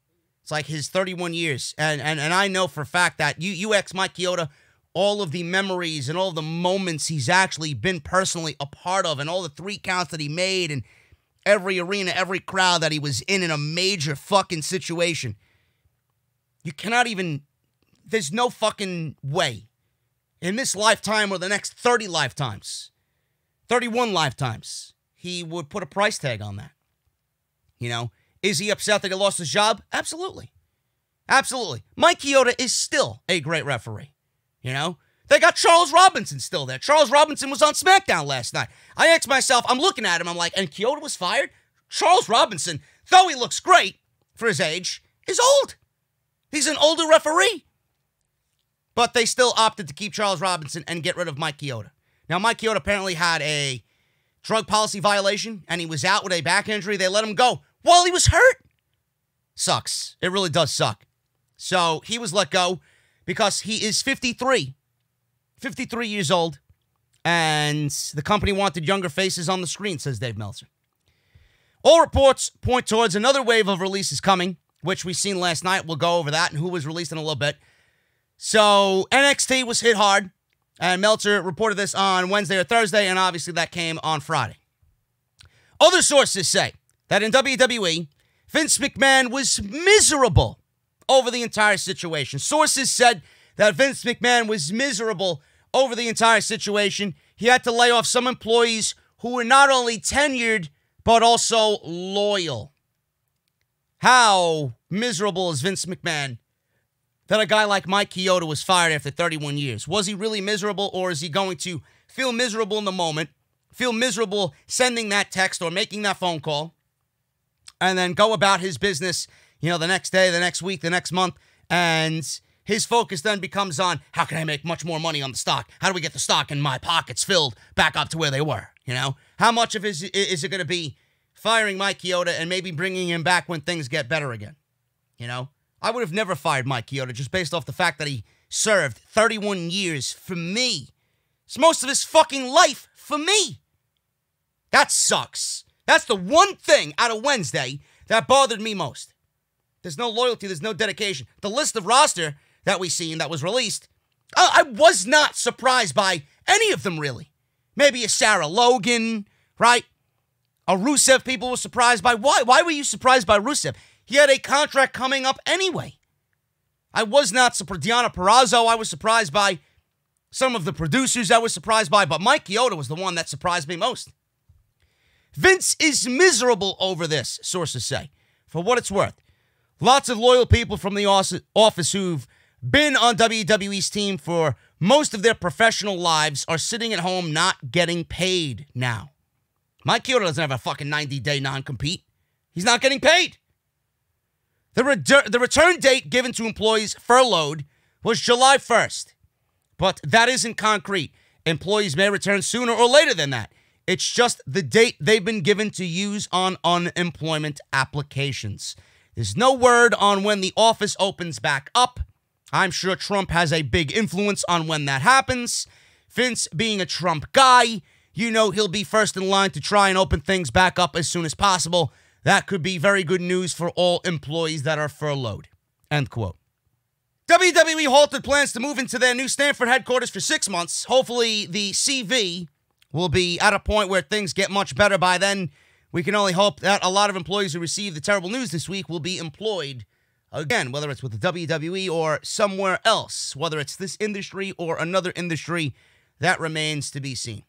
It's like his 31 years. And I know for a fact that you ask Mike Keota all of the memories and all the moments he's actually been personally a part of, and all the 3 counts that he made, and every arena, every crowd that he was in a major fucking situation. You cannot even, there's no fucking way in this lifetime or the next 30 lifetimes, 31 lifetimes, he would put a price tag on that. You know, is he upset that he lost his job? Absolutely. Absolutely. Mike Keota is still a great referee. You know, they got Charles Robinson still there. Charles Robinson was on SmackDown last night. I asked myself, I'm looking at him, I'm like, and Keota was fired? Charles Robinson, though he looks great for his age, is old. He's an older referee. But they still opted to keep Charles Robinson and get rid of Mike Keota. Now, Mike Keota apparently had a drug policy violation, and he was out with a back injury. They let him go while he was hurt. Sucks. It really does suck. So he was let go because he is 53 years old, and the company wanted younger faces on the screen, says Dave Meltzer. All reports point towards another wave of releases coming, which we seen last night. We'll go over that and who was released in a little bit. So NXT was hit hard, and Meltzer reported this on Wednesday or Thursday, and obviously that came on Friday. Other sources say that in WWE, Vince McMahon was miserable over the entire situation. Sources said that Vince McMahon was miserable over the entire situation. He had to lay off some employees who were not only tenured, but also loyal. How miserable is Vince McMahon that a guy like Mike Keota was fired after 31 years? Was he really miserable, or is he going to feel miserable in the moment, feel miserable sending that text or making that phone call, and then go about his business, you know, the next day, the next week, the next month, and his focus then becomes on, how can I make much more money on the stock? How do we get the stock in my pockets filled back up to where they were, you know? How much of it is it going to be firing Mike Keota and maybe bringing him back when things get better again, you know? I would have never fired Mike Keota just based off the fact that he served 31 years for me. It's most of his fucking life for me. That sucks. That's the one thing out of Wednesday that bothered me most. There's no loyalty. There's no dedication. The list of roster that we seen that was released, I was not surprised by any of them, really. Maybe a Sarah Logan, right? A Rusev people were surprised by. Why were you surprised by Rusev? He had a contract coming up anyway. I was not surprised. Deonna Purrazzo, I was surprised by. Some of the producers I was surprised by, but Mike Keota was the one that surprised me most. Vince is miserable over this, sources say. For what it's worth, lots of loyal people from the office who've been on WWE's team for most of their professional lives are sitting at home not getting paid now. Mike Keota doesn't have a fucking 90-day non-compete. He's not getting paid. The return date given to employees furloughed was July 1st. But that isn't concrete. Employees may return sooner or later than that. It's just the date they've been given to use on unemployment applications. There's no word on when the office opens back up. I'm sure Trump has a big influence on when that happens. Vince, being a Trump guy, you know he'll be first in line to try and open things back up as soon as possible. That could be very good news for all employees that are furloughed. End quote. WWE Halted plans to move into their new Stanford headquarters for 6 months. Hopefully the CV will be at a point where things get much better by then. We can only hope that a lot of employees who received the terrible news this week will be employed again, whether it's with the WWE or somewhere else, whether it's this industry or another industry, that remains to be seen.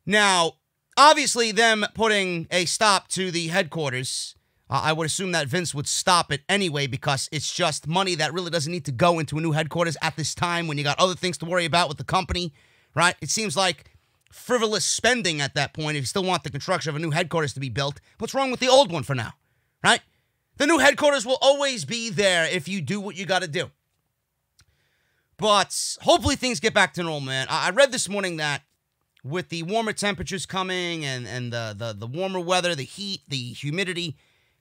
Now, obviously, them putting a stop to the headquarters, I would assume that Vince would stop it anyway because it's just money that really doesn't need to go into a new headquarters at this time when you got other things to worry about with the company, right? It seems like frivolous spending at that point if you still want the construction of a new headquarters to be built. What's wrong with the old one for now, right? The new headquarters will always be there if you do what you got to do. But hopefully things get back to normal, man. I read this morning that with the warmer temperatures coming and the warmer weather, the heat, the humidity,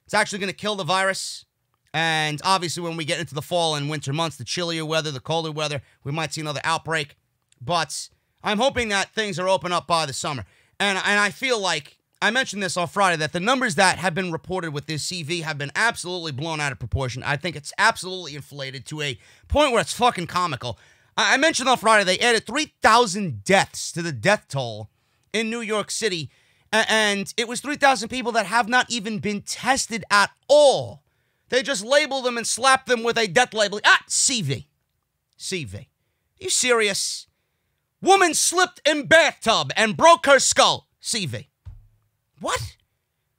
it's actually going to kill the virus. And obviously when we get into the fall and winter months, the chillier weather, the colder weather, we might see another outbreak. But I'm hoping that things are open up by the summer. And I feel like, I mentioned this on Friday, that the numbers that have been reported with this CV have been absolutely blown out of proportion. I think it's absolutely inflated to a point where it's fucking comical. I mentioned on Friday they added 3,000 deaths to the death toll in New York City, and it was 3,000 people that have not even been tested at all. They just label them and slap them with a death label. CV. You serious? Woman slipped in bathtub and broke her skull. CV. What?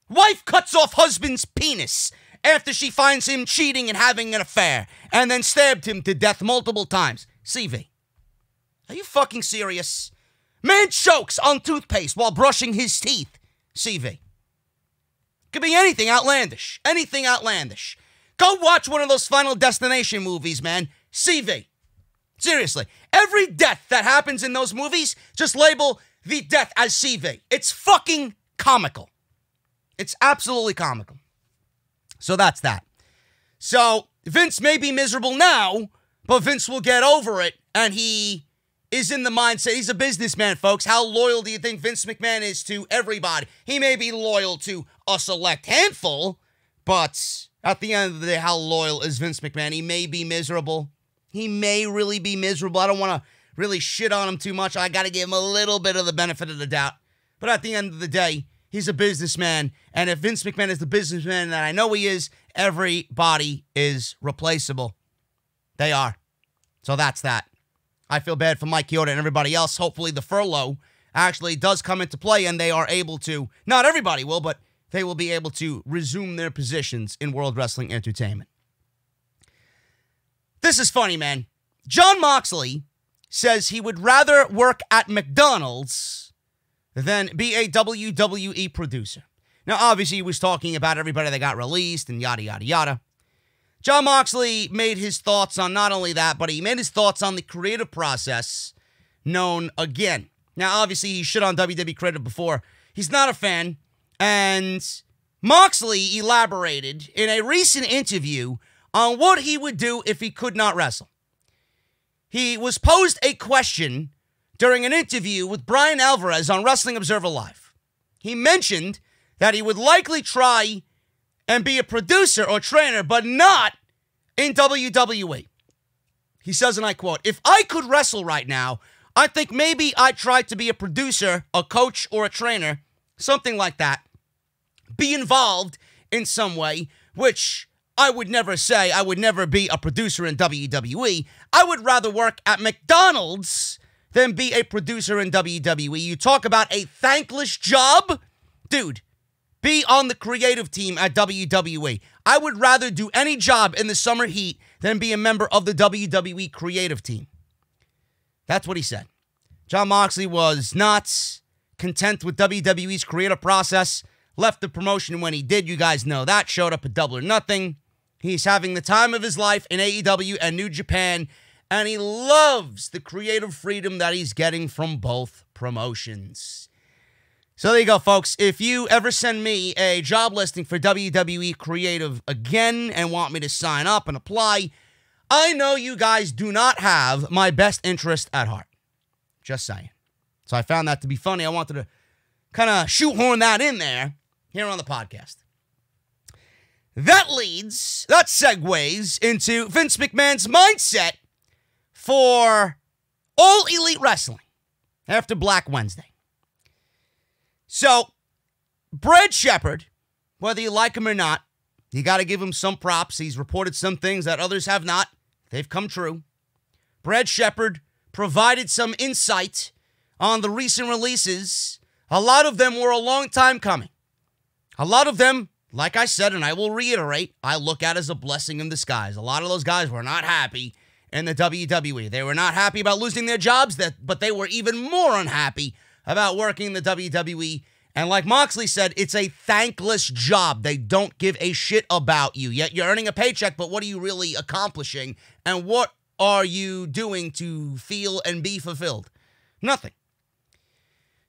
Wife cuts off husband's penis after she finds him cheating and having an affair, and then stabbed him to death multiple times. CV. Are you fucking serious? Man chokes on toothpaste while brushing his teeth. CV. Could be anything outlandish. Anything outlandish. Go watch one of those Final Destination movies, man. CV. Seriously. Every death that happens in those movies, just label the death as CV. It's fucking comical. It's absolutely comical. So that's that. So Vince may be miserable now, but Vince will get over it, and he is in the mindset. He's a businessman, folks. How loyal do you think Vince McMahon is to everybody? He may be loyal to a select handful, but at the end of the day, how loyal is Vince McMahon? He may be miserable. He may really be miserable. I don't want to really shit on him too much. I got to give him a little bit of the benefit of the doubt. But at the end of the day, he's a businessman, and if Vince McMahon is the businessman that I know he is, everybody is replaceable. They are. So that's that. I feel bad for Mike Keota and everybody else. Hopefully the furlough actually does come into play and they are able to, not everybody will, but they will be able to resume their positions in World Wrestling Entertainment. This is funny, man. Jon Moxley says he would rather work at McDonald's than be a WWE producer. Now, obviously, he was talking about everybody that got released and yada, yada, yada. Jon Moxley made his thoughts on not only that, but he made his thoughts on the creative process known again. Now, obviously, he shit on WWE creative before. He's not a fan. And Moxley elaborated in a recent interview on what he would do if he could not wrestle. He was posed a question during an interview with Brian Alvarez on Wrestling Observer Live. He mentioned that he would likely try and be a producer or trainer, but not in WWE. He says, and I quote, "If I could wrestle right now, I think maybe I'd try to be a producer, a coach, or a trainer, something like that. Be involved in some way, which I would never say. I would never be a producer in WWE. I would rather work at McDonald's than be a producer in WWE. You talk about a thankless job? Dude, be on the creative team at WWE. I would rather do any job in the summer heat than be a member of the WWE creative team." That's what he said. Jon Moxley was not content with WWE's creative process, left the promotion when he did. You guys know that. Showed up at Double or Nothing. He's having the time of his life in AEW and New Japan, and he loves the creative freedom that he's getting from both promotions. So there you go, folks. If you ever send me a job listing for WWE Creative again and want me to sign up and apply, I know you guys do not have my best interest at heart. Just saying. So I found that to be funny. I wanted to kind of shoehorn that in there here on the podcast. That segues into Vince McMahon's mindset for All Elite Wrestling after Black Wednesday. So, Brad Shepard, whether you like him or not, you got to give him some props. He's reported some things that others have not. They've come true. Brad Shepard provided some insight on the recent releases. A lot of them were a long time coming. A lot of them, like I said, and I will reiterate, I look at as a blessing in disguise. A lot of those guys were not happy in the WWE. They were not happy about losing their jobs, but they were even more unhappy about working in the WWE. And like Moxley said, it's a thankless job. They don't give a shit about you. Yet you're earning a paycheck, but what are you really accomplishing? And what are you doing to feel and be fulfilled? Nothing.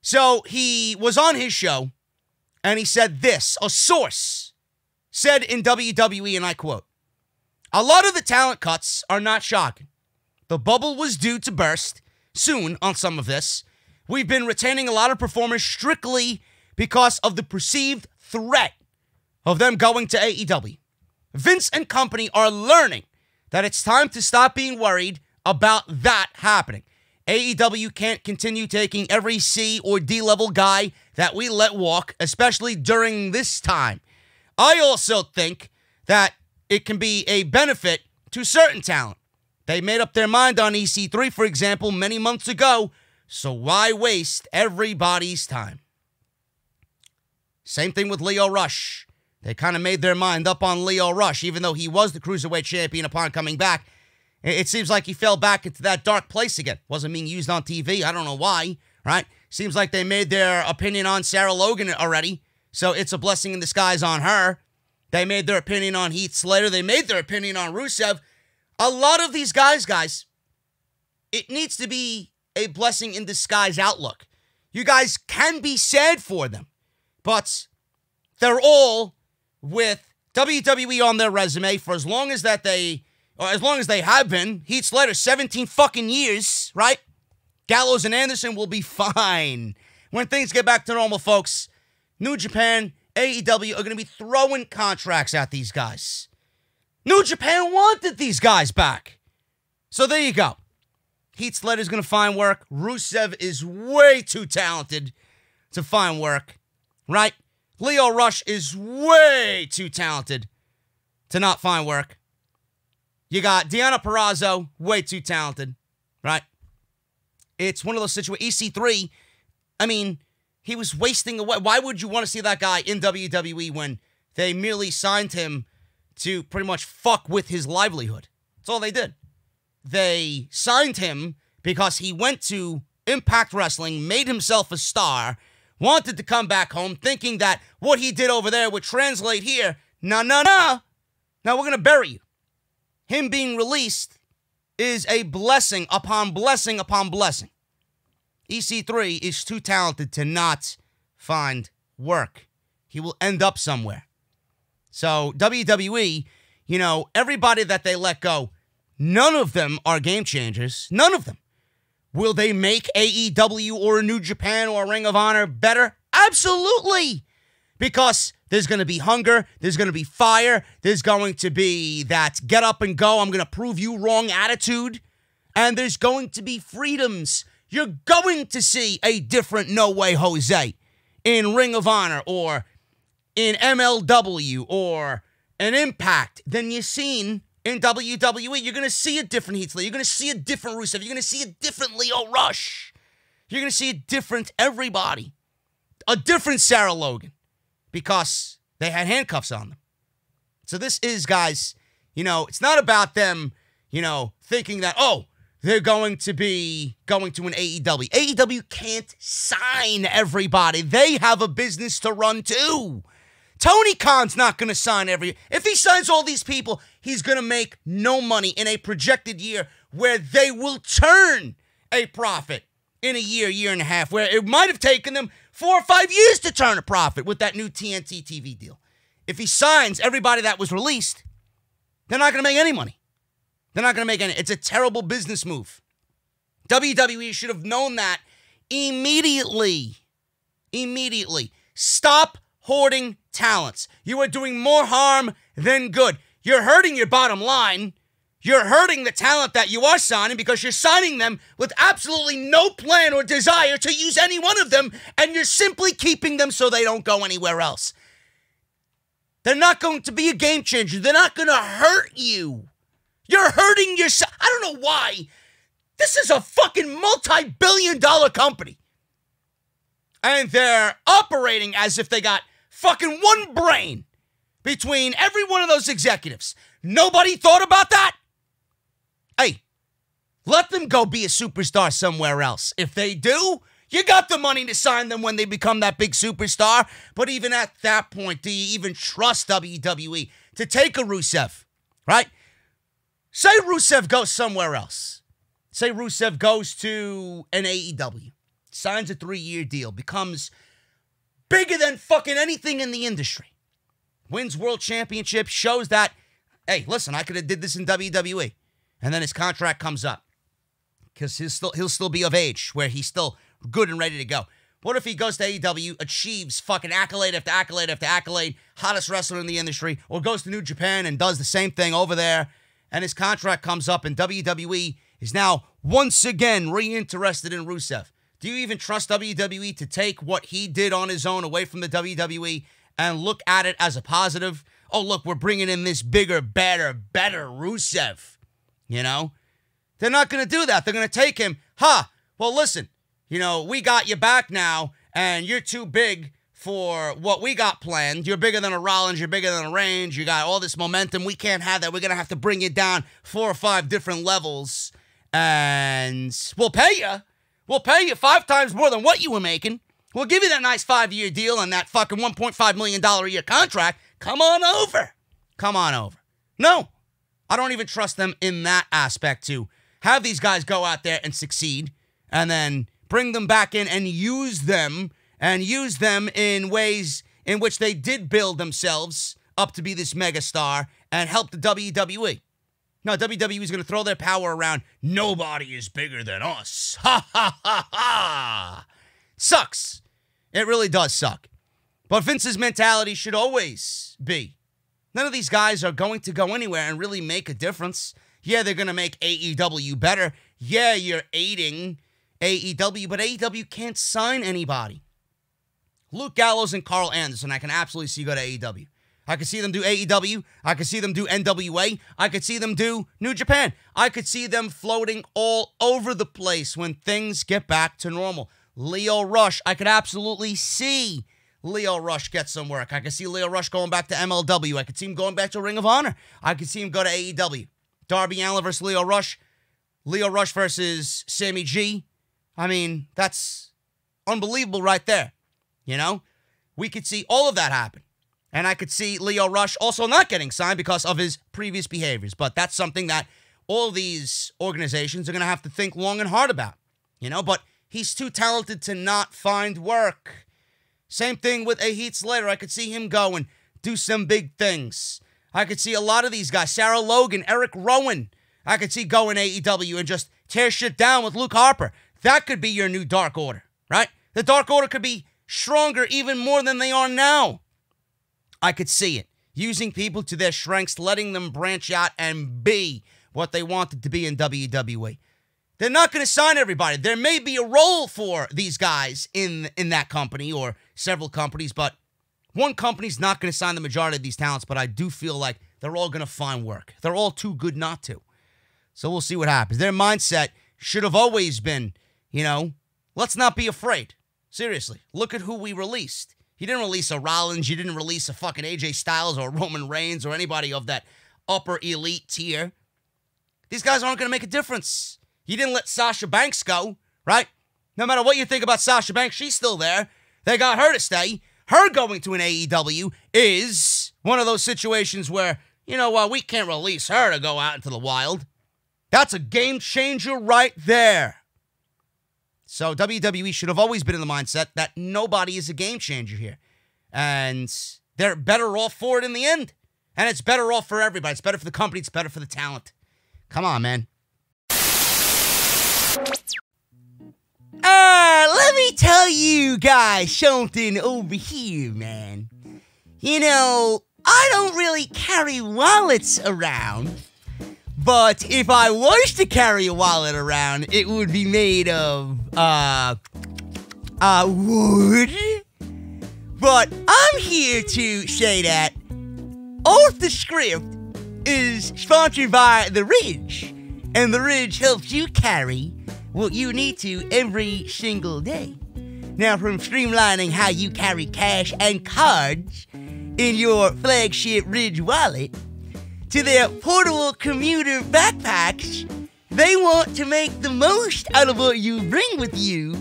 So he was on his show, and he said this. A source said in WWE, and I quote, "A lot of the talent cuts are not shocking. The bubble was due to burst soon on some of this. We've been retaining a lot of performers strictly because of the perceived threat of them going to AEW. Vince and company are learning that it's time to stop being worried about that happening. AEW can't continue taking every C or D level guy that we let walk, especially during this time. I also think that it can be a benefit to certain talent. They made up their mind on EC3, for example, many months ago, so why waste everybody's time? Same thing with Lio Rush. They kind of made their mind up on Lio Rush, even though he was the Cruiserweight champion upon coming back. It seems like he fell back into that dark place again. Wasn't being used on TV. I don't know why, right? Seems like they made their opinion on Sarah Logan already, so it's a blessing in disguise on her. They made their opinion on Heath Slater. They made their opinion on Rusev. A lot of these guys, it needs to be a blessing in disguise outlook. You guys can be sad for them, but they're all with WWE on their resume for as long as they have been. Heath Slater, 17 fucking years, right? Gallows and Anderson will be fine. When things get back to normal, folks, New Japan, AEW are going to be throwing contracts at these guys. New Japan wanted these guys back. So there you go. Heath Slater's going to find work. Rusev is way too talented to find work, right? Lio Rush is way too talented to not find work. You got Deonna Purrazzo, way too talented, right? It's one of those situations. EC3, I mean, he was wasting away. Why would you want to see that guy in WWE when they merely signed him to pretty much fuck with his livelihood? That's all they did. They signed him because he went to Impact Wrestling, made himself a star, wanted to come back home, thinking that what he did over there would translate here. No. Now we're going to bury you. Him being released is a blessing upon blessing upon blessing. EC3 is too talented to not find work. He will end up somewhere. So WWE, everybody that they let go, none of them are game changers. None of them. Will they make AEW or New Japan or Ring of Honor better? Absolutely. Because there's going to be hunger. There's going to be fire. There's going to be that get up and go, I'm going to prove you wrong attitude. And there's going to be freedoms. You're going to see a different No Way Jose in Ring of Honor or in MLW or an Impact than you've seen in WWE. You're going to see a different Heath Slater. You're going to see a different Rusev. You're going to see a different Lio Rush. You're going to see a different everybody. A different Sarah Logan. Because they had handcuffs on them. So this is, guys, it's not about them, thinking that, they're going to be going to an AEW. AEW can't sign everybody. They have a business to run too. Tony Khan's not going to sign if he signs all these people, he's going to make no money in a projected year where they will turn a profit in a year and a half, where it might have taken them 4 or 5 years to turn a profit with that new TNT TV deal. If he signs everybody that was released, they're not going to make any money. They're not going to make any. It's a terrible business move. WWE should have known that immediately. Immediately. Stop hoarding talents. You are doing more harm than good. You're hurting your bottom line. You're hurting the talent that you are signing because you're signing them with absolutely no plan or desire to use any one of them, and you're simply keeping them so they don't go anywhere else. They're not going to be a game changer. They're not going to hurt you. You're hurting yourself. I don't know why. This is a fucking multi-billion-dollar company. And they're operating as if they got fucking one brain between every one of those executives. Nobody thought about that? Hey, let them go be a superstar somewhere else. If they do, you got the money to sign them when they become that big superstar. But even at that point, do you even trust WWE to take a Rusev, right? Say Rusev goes somewhere else. Say Rusev goes to an AEW, signs a 3-year deal, becomes bigger than fucking anything in the industry, wins world championship, shows that, hey, listen, I could have did this in WWE. And then his contract comes up because he'll still be of age where he's still good and ready to go. What if he goes to AEW, achieves fucking accolade after accolade after accolade, hottest wrestler in the industry, or goes to New Japan and does the same thing over there, and his contract comes up and WWE is now once again reinterested in Rusev? Do you even trust WWE to take what he did on his own away from the WWE and look at it as a positive? Oh, look, we're bringing in this bigger, better Rusev. They're not going to do that. They're going to take him, well, listen, we got you back now, and you're too big for what we got planned. You're bigger than a Rollins. You're bigger than a Reigns. You got all this momentum. We can't have that. We're going to have to bring you down 4 or 5 different levels, and we'll pay you. We'll pay you 5 times more than what you were making. We'll give you that nice 5-year deal and that fucking $1.5 million a year contract. Come on over. Come on over. No, I don't even trust them in that aspect to have these guys go out there and succeed and then bring them back in and use them in ways in which they did build themselves up to be this megastar and help the WWE. No, WWE is going to throw their power around. Nobody is bigger than us. Ha, ha, ha, ha. Sucks. It really does suck. But Vince's mentality should always be, none of these guys are going to go anywhere and really make a difference. Yeah, they're going to make AEW better. Yeah, you're aiding AEW, but AEW can't sign anybody. Luke Gallows and Karl Anderson, I can absolutely see go to AEW. I could see them do AEW. I could see them do NWA. I could see them do New Japan. I could see them floating all over the place when things get back to normal. Leo Rush, I could absolutely see Leo Rush get some work. I could see Leo Rush going back to MLW. I could see him going back to Ring of Honor. I could see him go to AEW. Darby Allin versus Leo Rush. Leo Rush versus Sammy G. I mean, that's unbelievable right there. We could see all of that happen. And I could see Leo Rush also not getting signed because of his previous behaviors. But that's something that all these organizations are going to have to think long and hard about. But he's too talented to not find work. Same thing with a Heath Slater. I could see him go and do some big things. I could see a lot of these guys. Sarah Logan, Eric Rowan. I could see going AEW and just tear shit down with Luke Harper. That could be your new Dark Order, right? The Dark Order could be stronger even more than they are now. I could see it. Using people to their strengths, letting them branch out and be what they wanted to be in WWE. They're not going to sign everybody. There may be a role for these guys in that company or several companies, but one company's not going to sign the majority of these talents, but I do feel like they're all going to find work. They're all too good not to. So we'll see what happens. Their mindset should have always been, let's not be afraid. Seriously, look at who we released. You didn't release a Rollins. You didn't release a fucking AJ Styles or Roman Reigns or anybody of that upper elite tier. These guys aren't going to make a difference. You didn't let Sasha Banks go, right? No matter what you think about Sasha Banks, she's still there. They got her to stay. Her going to an AEW is one of those situations where, we can't release her to go out into the wild. That's a game changer right there. So WWE should have always been in the mindset that nobody is a game changer here. And they're better off for it in the end. And it's better off for everybody. It's better for the company. It's better for the talent. Come on, man. Let me tell you guys something over here, man. I don't really carry wallets around. But if I was to carry a wallet around, it would be made of, wood. But I'm here to say that Off the Script is sponsored by The Ridge. And The Ridge helps you carry what you need to every single day. Now, from streamlining how you carry cash and cards in your flagship Ridge wallet, to their portable commuter backpacks, they want to make the most out of what you bring with you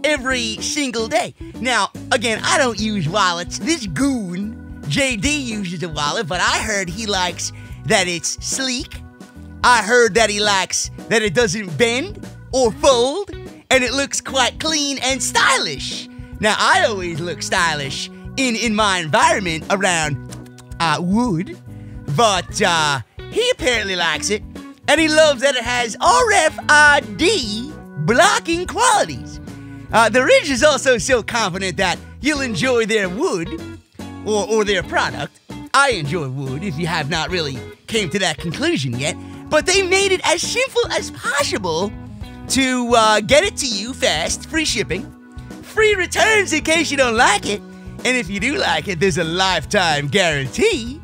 every single day. Now, again, I don't use wallets. This goon, JD, uses a wallet, but I heard he likes that it's sleek. I heard that he likes that it doesn't bend or fold, and it looks quite clean and stylish. Now, I always look stylish in my environment around wood. But he apparently likes it, and he loves that it has RFID blocking qualities. The Ridge is also so confident that you'll enjoy their wood, or their product. I enjoy wood, if you have not really came to that conclusion yet. But they made it as simple as possible to get it to you fast, free shipping, free returns in case you don't like it, and if you do like it, there's a lifetime guarantee.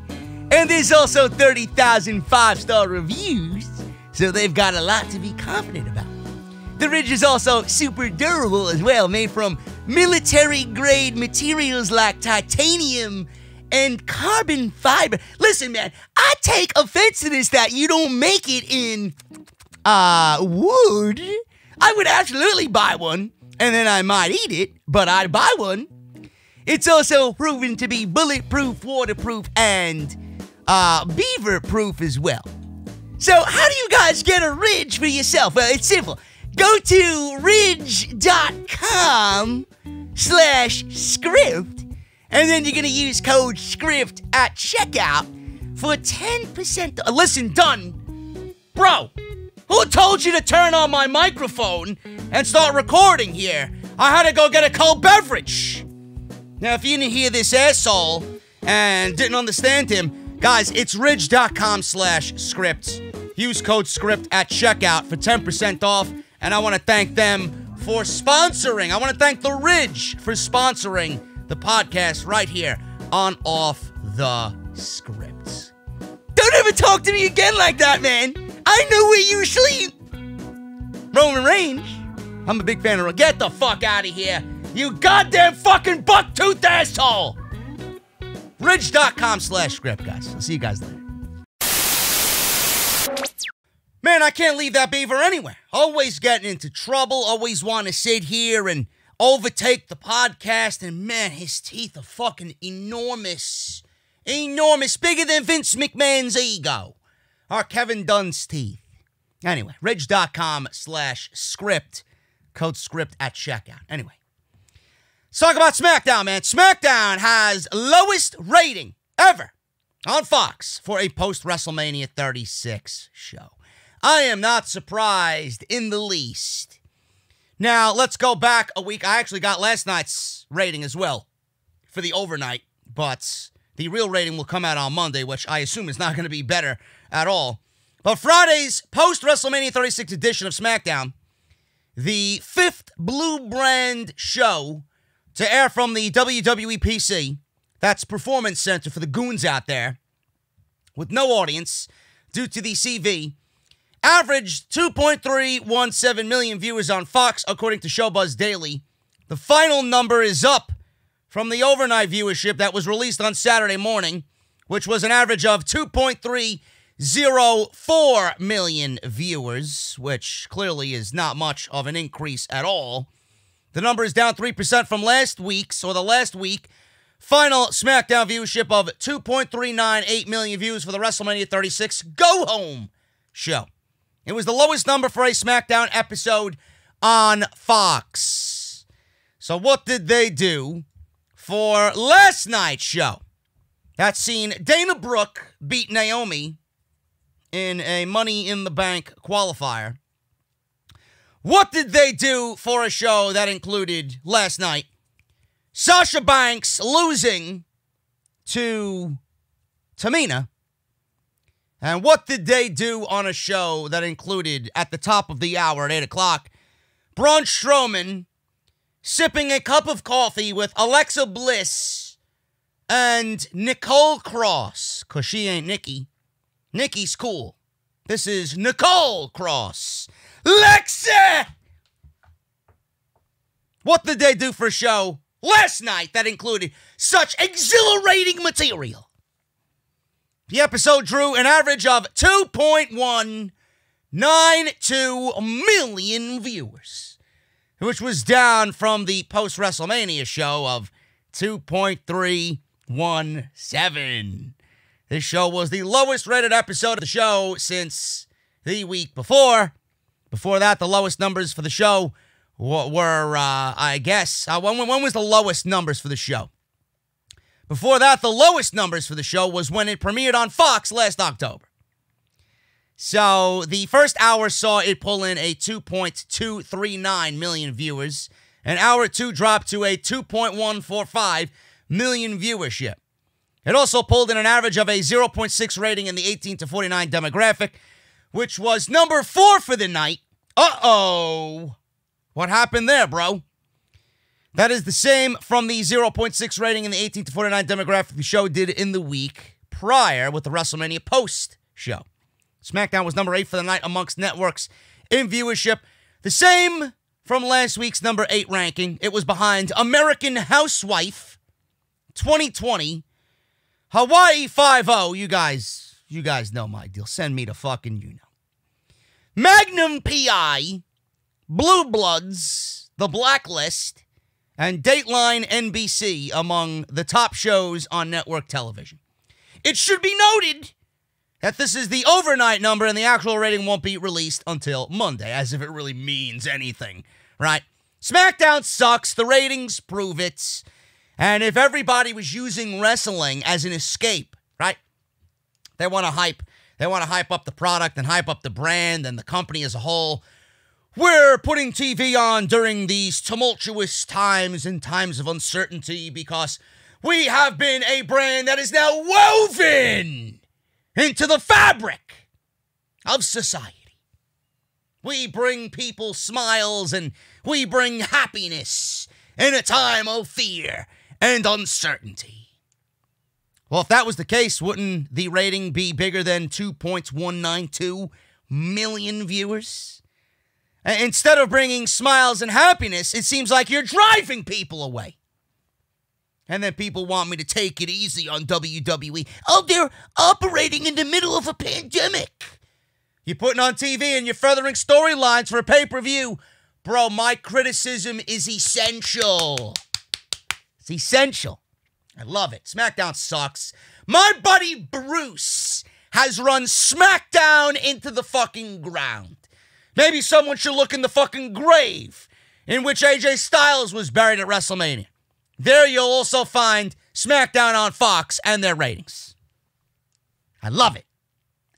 And there's also 30,000 5-star reviews, So they've got a lot to be confident about. The Ridge is also super durable as well, made from military-grade materials like titanium and carbon fiber. Listen, man, I take offense to this that you don't make it in, wood. I would absolutely buy one, and then I might eat it, but I'd buy one. It's also proven to be bulletproof, waterproof, and, beaver-proof as well. So how do you guys get a Ridge for yourself? Well, it's simple. Go to ridge.com/script, and then you're going to use code SCRIPT at checkout for 10%. Listen, done. Bro, who told you to turn on my microphone and start recording here? I had to go get a cold beverage. Now, if you didn't hear this asshole and didn't understand him, guys, it's ridge.com/script. Use code SCRIPT at checkout for 10% off. And I want to thank them for sponsoring. I want to thank The Ridge for sponsoring the podcast right here on Off the Script. Don't ever talk to me again like that, man. I know where you sleep. Roman Reigns. I'm a big fan of... Get the fuck out of here. You goddamn fucking buck-toothed asshole. Ridge.com/script, guys. I'll see you guys later. Man, I can't leave that beaver anywhere. Always getting into trouble. Always want to sit here and overtake the podcast. And man, his teeth are fucking enormous. Enormous. Bigger than Vince McMahon's ego. Or Kevin Dunn's teeth. Anyway, ridge.com/script. Code SCRIPT at checkout. Anyway. Let's talk about Smackdown, man. Smackdown has lowest rating ever on Fox for a post-WrestleMania 36 show. I am not surprised in the least. Now, let's go back a week. I actually got last night's rating as well for the overnight, but the real rating will come out on Monday, which I assume is not going to be better at all. But Friday's post-WrestleMania 36 edition of SmackDown, the fifth Blue Brand show to air from the WWE PC, that's Performance Center for the goons out there, with no audience due to the CV, averaged 2.317 million viewers on Fox, according to Showbuzz Daily. The final number is up from the overnight viewership that was released on Saturday morning, which was an average of 2.304 million viewers, which clearly is not much of an increase at all. The number is down 3% from last week's, or the last week, final SmackDown viewership of 2.398 million views for the WrestleMania 36 go-home show. It was the lowest number for a SmackDown episode on Fox. So what did they do for last night's show? That seen Dana Brooke beat Naomi in a Money in the Bank qualifier. What did they do for a show that included, last night, Sasha Banks losing to Tamina? And what did they do on a show that included, at the top of the hour at 8 o'clock, Braun Strowman sipping a cup of coffee with Alexa Bliss and Nicole Cross? Because she ain't Nikki. Nikki's cool. This is Nicole Cross. Lexa! What did they do for a show last night that included such exhilarating material? The episode drew an average of 2.192 million viewers, which was down from the post-WrestleMania show of 2.317. This show was the lowest rated episode of the show since the week before. Before that, the lowest numbers for the show were, I guess, when was the lowest numbers for the show? Before that, the lowest numbers for the show was when it premiered on Fox last October. So the first hour saw it pull in a 2.239 million viewers. And hour two dropped to a 2.145 million viewership. It also pulled in an average of a 0.6 rating in the 18 to 49 demographic, which was number 4 for the night. Uh-oh. What happened there, bro? That is the same from the 0.6 rating in the 18 to 49 demographic the show did in the week prior with the WrestleMania post show. SmackDown was number 8 for the night amongst networks in viewership. The same from last week's number 8 ranking. It was behind American Housewife 2020, Hawaii 5-0. You guys know my deal. Send me to fucking you know. Magnum PI, Blue Bloods, The Blacklist, and Dateline NBC among the top shows on network television. It should be noted that this is the overnight number and the actual rating won't be released until Monday, as if it really means anything, right? SmackDown sucks. The ratings prove it. And if everybody was using wrestling as an escape, right? They want to hype up the product and hype up the brand and the company as a whole. We're putting TV on during these tumultuous times and times of uncertainty because we have been a brand that is now woven into the fabric of society. We bring people smiles and we bring happiness in a time of fear and uncertainty. Well, if that was the case, wouldn't the rating be bigger than 2.192 million viewers? Instead of bringing smiles and happiness, it seems like you're driving people away. And then people want me to take it easy on WWE. Oh, they're operating in the middle of a pandemic. You're putting on TV and you're furthering storylines for a pay-per-view. Bro, my criticism is essential. It's essential. I love it. SmackDown sucks. My buddy Bruce has run SmackDown into the fucking ground. Maybe someone should look in the fucking grave in which AJ Styles was buried at WrestleMania. There you'll also find Smackdown on Fox and their ratings. I love it.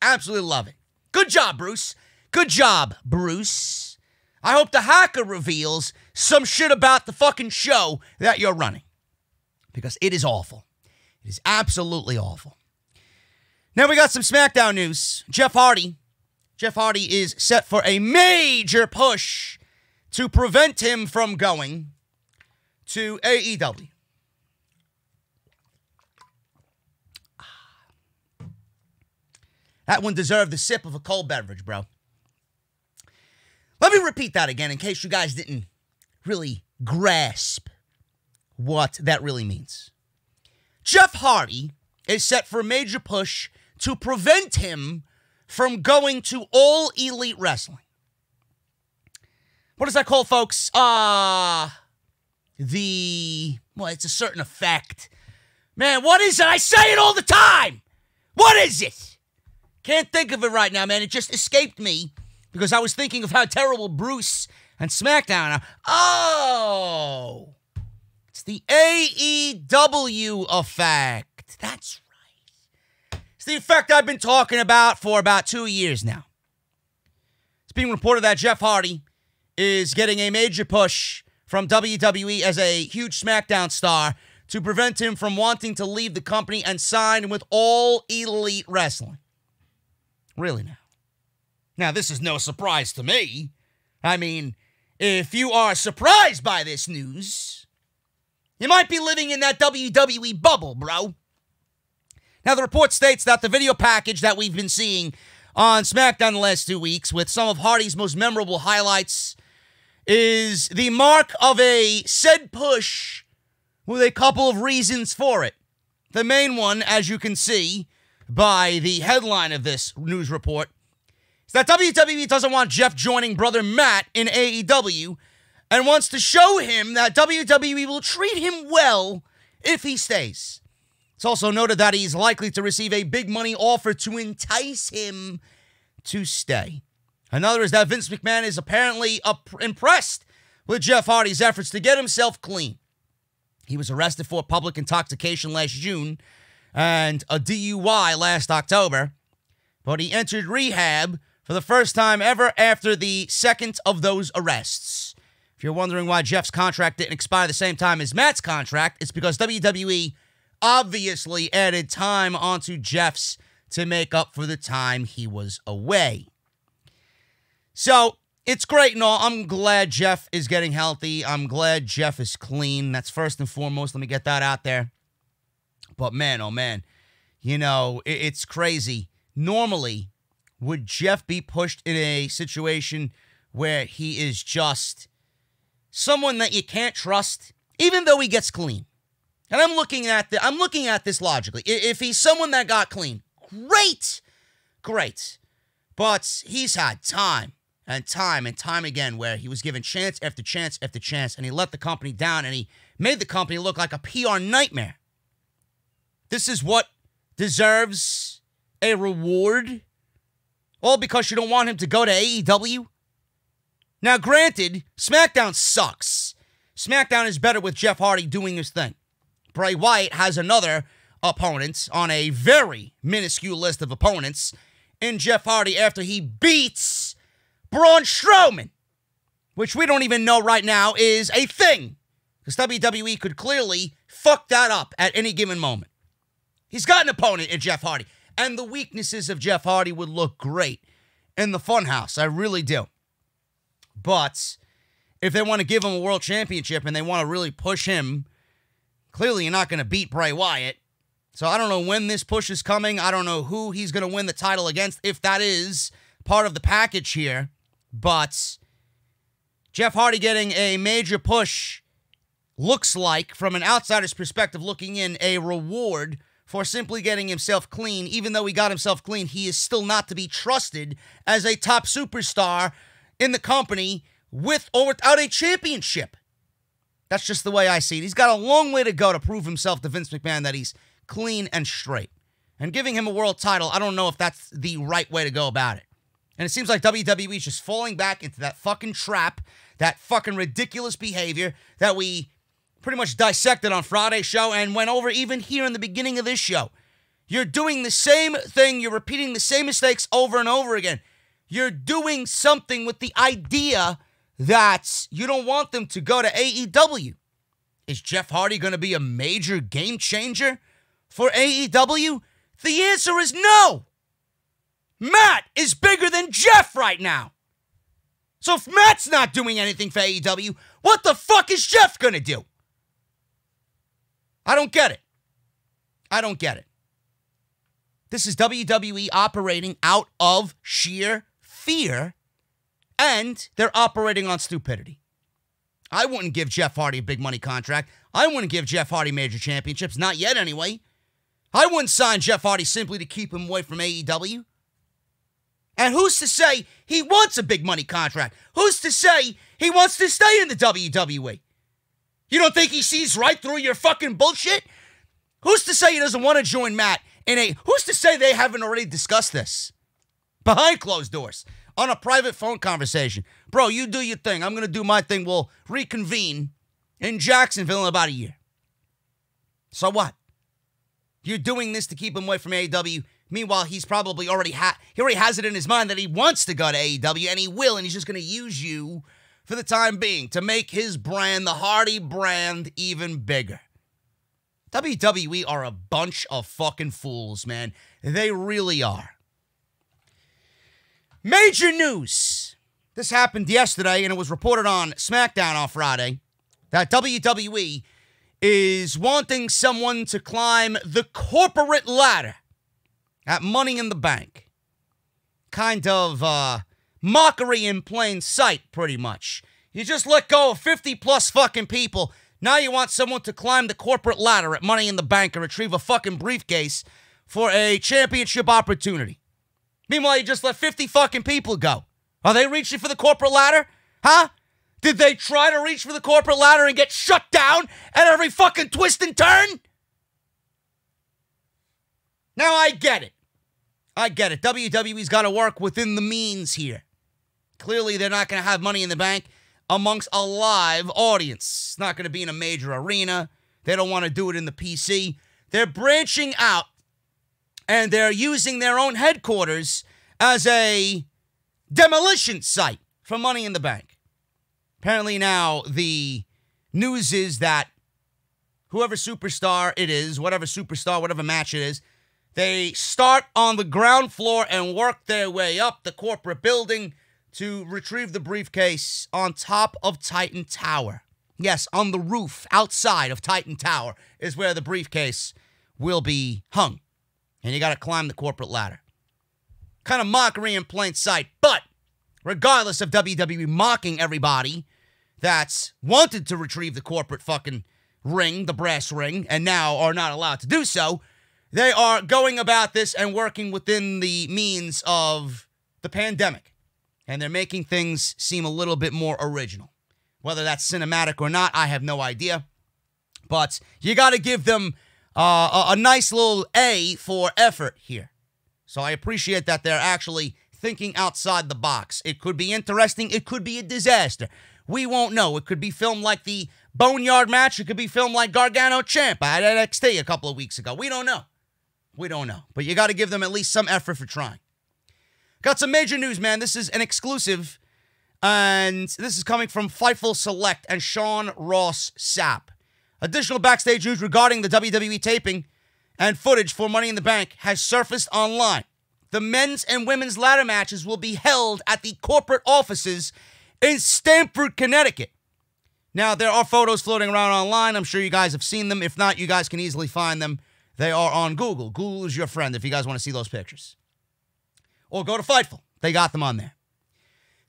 Absolutely love it. Good job, Bruce. Good job, Bruce. I hope the hacker reveals some shit about the fucking show that you're running. Because it is awful. It is absolutely awful. Now we got some SmackDown news. Jeff Hardy is set for a major push to prevent him from going to AEW. That one deserved the sip of a cold beverage, bro. Let me repeat that again in case you guys didn't really grasp what that really means. Jeff Hardy is set for a major push to prevent him from going to All Elite Wrestling. What is that called, folks? Well, it's a certain effect. Man, what is it? I say it all the time. What is it? Can't think of it right now, man. It just escaped me because I was thinking of how terrible Bruce and SmackDown are. Oh, it's the AEW effect. That's right. It's the effect I've been talking about for about 2 years now. It's being reported that Jeff Hardy is getting a major push from WWE as a huge SmackDown star to prevent him from wanting to leave the company and sign with All Elite Wrestling. Really now. Now, this is no surprise to me. I mean, if you are surprised by this news, you might be living in that WWE bubble, bro. Now, the report states that the video package that we've been seeing on SmackDown the last 2 weeks with some of Hardy's most memorable highlights is the mark of a said push with a couple of reasons for it. The main one, as you can see by the headline of this news report, is that WWE doesn't want Jeff joining brother Matt in AEW and wants to show him that WWE will treat him well if he stays. It's also noted that he's likely to receive a big money offer to entice him to stay. Another is that Vince McMahon is apparently impressed with Jeff Hardy's efforts to get himself clean. He was arrested for public intoxication last June and a DUI last October, but he entered rehab for the first time ever after the second of those arrests. If you're wondering why Jeff's contract didn't expire the same time as Matt's contract, it's because WWE obviously added time onto Jeff's to make up for the time he was away. So, it's great and all. I'm glad Jeff is getting healthy. I'm glad Jeff is clean. That's first and foremost. Let me get that out there. But man, oh man, you know, it's crazy. Normally, would Jeff be pushed in a situation where he is just someone that you can't trust, even though he gets clean? And I'm looking at this logically. If he's someone that got clean, great. But he's had time and time again where he was given chance after chance after chance, and he let the company down, and he made the company look like a PR nightmare. This is what deserves a reward? All because you don't want him to go to AEW? Now, granted, SmackDown sucks. SmackDown is better with Jeff Hardy doing his thing. Bray Wyatt has another opponent on a very minuscule list of opponents in Jeff Hardy after he beats Braun Strowman, which we don't even know right now is a thing, because WWE could clearly fuck that up at any given moment. He's got an opponent in Jeff Hardy, and the weaknesses of Jeff Hardy would look great in the Funhouse. I really do. But if they want to give him a world championship and they want to really push him, clearly you're not going to beat Bray Wyatt. So I don't know when this push is coming. I don't know who he's going to win the title against, if that is part of the package here. But Jeff Hardy getting a major push looks like, from an outsider's perspective looking in, a reward for simply getting himself clean. Even though he got himself clean, he is still not to be trusted as a top superstar in the company with or without a championship. That's just the way I see it. He's got a long way to go to prove himself to Vince McMahon that he's clean and straight. And giving him a world title, I don't know if that's the right way to go about it. And it seems like WWE is just falling back into that fucking trap, that fucking ridiculous behavior that we pretty much dissected on Friday's show and went over even here in the beginning of this show. You're doing the same thing. You're repeating the same mistakes over and over again. You're doing something with the idea that you don't want them to go to AEW. Is Jeff Hardy going to be a major game changer for AEW? The answer is no. Matt is bigger than Jeff right now. So if Matt's not doing anything for AEW, what the fuck is Jeff going to do? I don't get it. I don't get it. This is WWE operating out of sheer fear, and they're operating on stupidity. I wouldn't give Jeff Hardy a big money contract. I wouldn't give Jeff Hardy major championships, not yet anyway. I wouldn't sign Jeff Hardy simply to keep him away from AEW. And who's to say he wants a big money contract? Who's to say he wants to stay in the WWE? You don't think he sees right through your fucking bullshit? Who's to say he doesn't want to join Matt in a... Who's to say they haven't already discussed this? Behind closed doors. On a private phone conversation. Bro, you do your thing. I'm going to do my thing. We'll reconvene in Jacksonville in about a year. So what? You're doing this to keep him away from AEW. Meanwhile, he's probably already has it in his mind that he wants to go to AEW, and he will, and he's just going to use you for the time being to make his brand, the Hardy brand, even bigger. WWE are a bunch of fucking fools, man. They really are. Major news. This happened yesterday, and it was reported on Smackdown on Friday, that WWE is wanting someone to climb the corporate ladder at Money in the Bank. Kind of mockery in plain sight, pretty much. You just let go of 50-plus fucking people. Now you want someone to climb the corporate ladder at Money in the Bank and retrieve a fucking briefcase for a championship opportunity. Meanwhile, you just let 50 fucking people go. Are they reaching for the corporate ladder? Huh? Did they try to reach for the corporate ladder and get shut down at every fucking twist and turn? Now, I get it. I get it. WWE's got to work within the means here. Clearly, they're not going to have Money in the Bank amongst a live audience. It's not going to be in a major arena. They don't want to do it in the PC. They're branching out, and they're using their own headquarters as a demolition site for Money in the Bank. Apparently now the news is that whoever superstar it is, whatever superstar, whatever match it is, they start on the ground floor and work their way up the corporate building to retrieve the briefcase on top of Titan Tower. Yes, on the roof outside of Titan Tower is where the briefcase will be hung. And you got to climb the corporate ladder. kind of mockery in plain sight. But regardless of WWE mocking everybody that's wanted to retrieve the corporate fucking ring, the brass ring, and now are not allowed to do so, they are going about this and working within the means of the pandemic. And they're making things seem a little bit more original. Whether that's cinematic or not, I have no idea. But you got to give them a nice little A for effort here. So I appreciate that they're actually thinking outside the box. It could be interesting. It could be a disaster. We won't know. It could be filmed like the Boneyard match. It could be filmed like Gargano Ciampa at NXT a couple of weeks ago. We don't know. We don't know. But you got to give them at least some effort for trying. Got some major news, man. This is an exclusive, and this is coming from Fightful Select and Sean Ross Sapp. Additional backstage news regarding the WWE taping and footage for Money in the Bank has surfaced online. The men's and women's ladder matches will be held at the corporate offices in Stamford, Connecticut. Now, there are photos floating around online. I'm sure you guys have seen them. If not, you guys can easily find them. They are on Google. Google is your friend if you guys want to see those pictures. Or go to Fightful. They got them on there.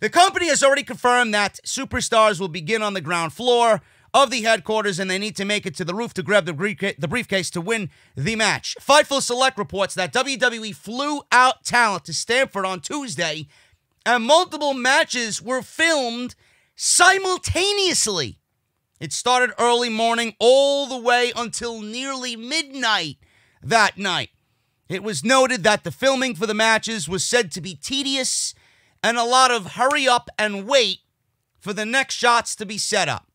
The company has already confirmed that Superstars will begin on the ground floor of the headquarters, and they need to make it to the roof to grab the briefcase to win the match. Fightful Select reports that WWE flew out talent to Stamford on Tuesday, and multiple matches were filmed simultaneously. It started early morning all the way until nearly midnight that night. It was noted that the filming for the matches was said to be tedious and a lot of hurry up and wait for the next shots to be set up.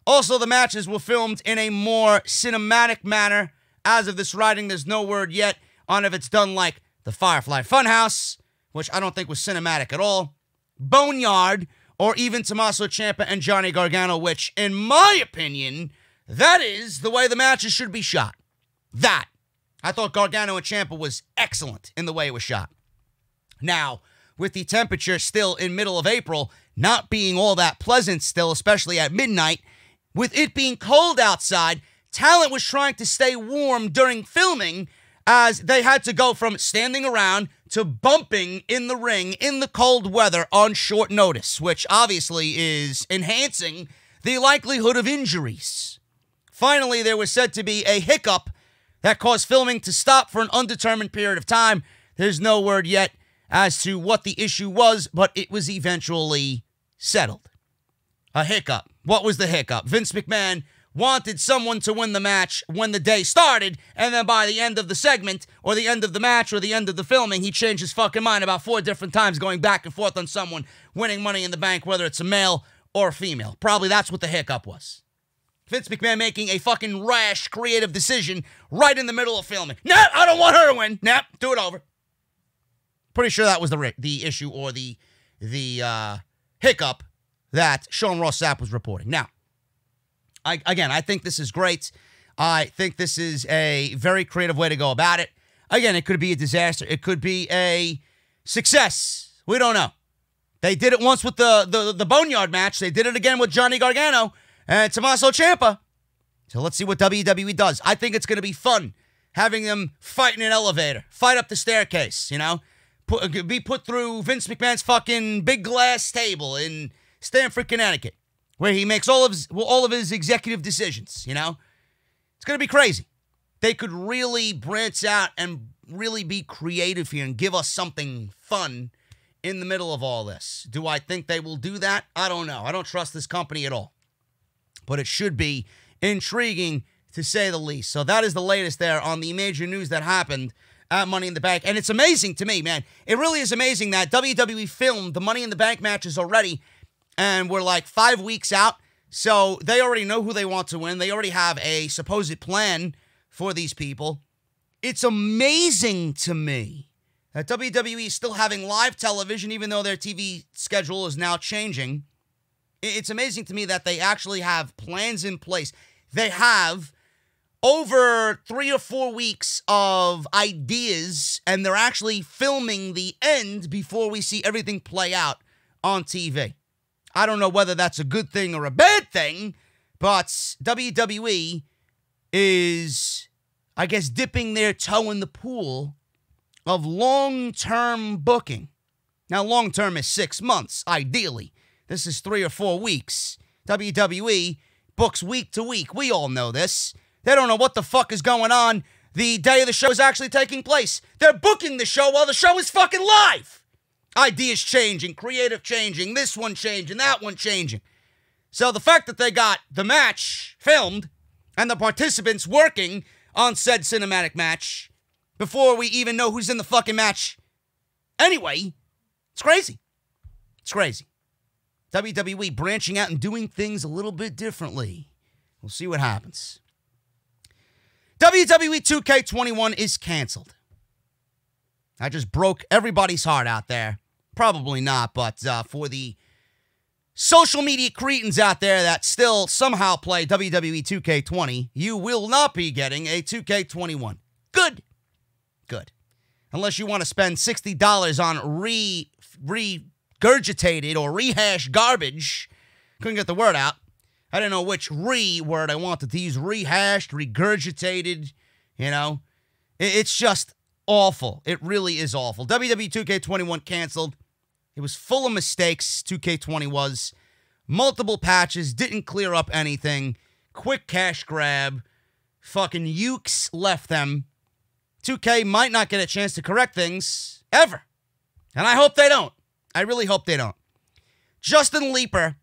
Also, the matches were filmed in a more cinematic manner. As of this writing, there's no word yet on if it's done like the Firefly Funhouse, which I don't think was cinematic at all, Boneyard, or even Tommaso Ciampa and Johnny Gargano, which, in my opinion, that is the way the matches should be shot. That. I thought Gargano and Ciampa was excellent in the way it was shot. Now, with the temperature still in middle of April, not being all that pleasant still, especially at midnight, with it being cold outside, talent was trying to stay warm during filming as they had to go from standing around to bumping in the ring in the cold weather on short notice, which obviously is enhancing the likelihood of injuries. Finally, there was said to be a hiccup that caused filming to stop for an undetermined period of time. There's no word yet as to what the issue was, but it was eventually settled. A hiccup. What was the hiccup? Vince McMahon wanted someone to win the match when the day started, and then by the end of the segment, or the end of the match, or the end of the filming, he changed his fucking mind about 4 different times, going back and forth on someone winning Money in the Bank, whether it's a male or a female. Probably that's what the hiccup was. Vince McMahon making a fucking rash, creative decision right in the middle of filming. Nah, I don't want her to win. Nah, do it over. Pretty sure that was the issue or the hiccup that Sean Ross Sapp was reporting. Now, I think this is great. I think this is a very creative way to go about it. Again, it could be a disaster. It could be a success. We don't know. They did it once with the Boneyard match. They did it again with Johnny Gargano and Tommaso Ciampa. So let's see what WWE does. I think it's going to be fun having them fight in an elevator, fight up the staircase, you know, be put through Vince McMahon's fucking big glass table in Stamford, Connecticut, where he makes all of his executive decisions, you know. It's going to be crazy. They could really branch out and really be creative here and give us something fun in the middle of all this. Do I think they will do that? I don't know. I don't trust this company at all. But it should be intriguing, to say the least. So that is the latest there on the major news that happened at Money in the Bank. And it's amazing to me, man. It really is amazing that WWE filmed the Money in the Bank matches already, and we're like 5 weeks out. So they already know who they want to win. They already have a supposed plan for these people. It's amazing to me that WWE is still having live television, even though their TV schedule is now changing. It's amazing to me that they actually have plans in place. They have over 3 or 4 weeks of ideas, and they're actually filming the end before we see everything play out on TV. I don't know whether that's a good thing or a bad thing, but WWE is, I guess, dipping their toe in the pool of long-term booking. Now, long-term is 6 months, ideally. This is 3 or 4 weeks. WWE books week to week. We all know this. They don't know what the fuck is going on the day of the show is actually taking place. They're booking the show while the show is fucking live. Ideas changing, creative changing, this one changing, that one changing. So the fact that they got the match filmed and the participants working on said cinematic match before we even know who's in the fucking match anyway, it's crazy. It's crazy. WWE branching out and doing things a little bit differently. We'll see what happens. WWE 2K21 is canceled. I just broke everybody's heart out there. Probably not, but for the social media cretins out there that still somehow play WWE 2K20, you will not be getting a 2K21. Good. Good. Unless you want to spend $60 on regurgitated or rehashed garbage. Couldn't get the word out. I didn't know which word I wanted to use. Rehashed, regurgitated, you know. It's just awful. It really is awful. WWE 2K21 canceled. It was full of mistakes, 2K20 was. Multiple patches, didn't clear up anything. Quick cash grab. Fucking ukes left them. 2K might not get a chance to correct things, ever. And I hope they don't. I really hope they don't. Justin Leeper,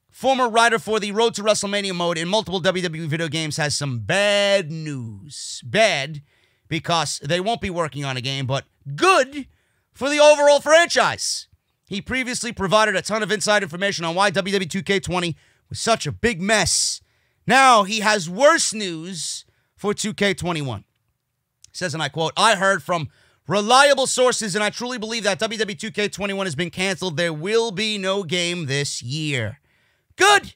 former writer for the Road to WrestleMania mode in multiple WWE video games, has some bad news. Bad, because they won't be working on a game, but good for the overall franchise. He previously provided a ton of inside information on why WWE 2K20 was such a big mess. Now he has worse news for 2K21. He says, and I quote, "I heard from reliable sources, and I truly believe that WWE 2K21 has been canceled. There will be no game this year." Good.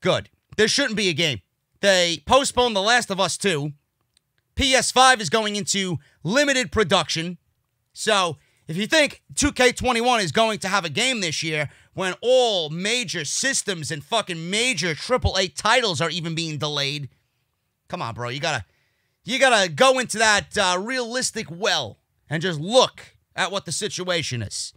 Good. There shouldn't be a game. They postponed The Last of Us 2. PS5 is going into limited production. So if you think 2K21 is going to have a game this year when all major systems and fucking major AAA titles are even being delayed, come on, bro. You gotta go into that realistic well and just look at what the situation is.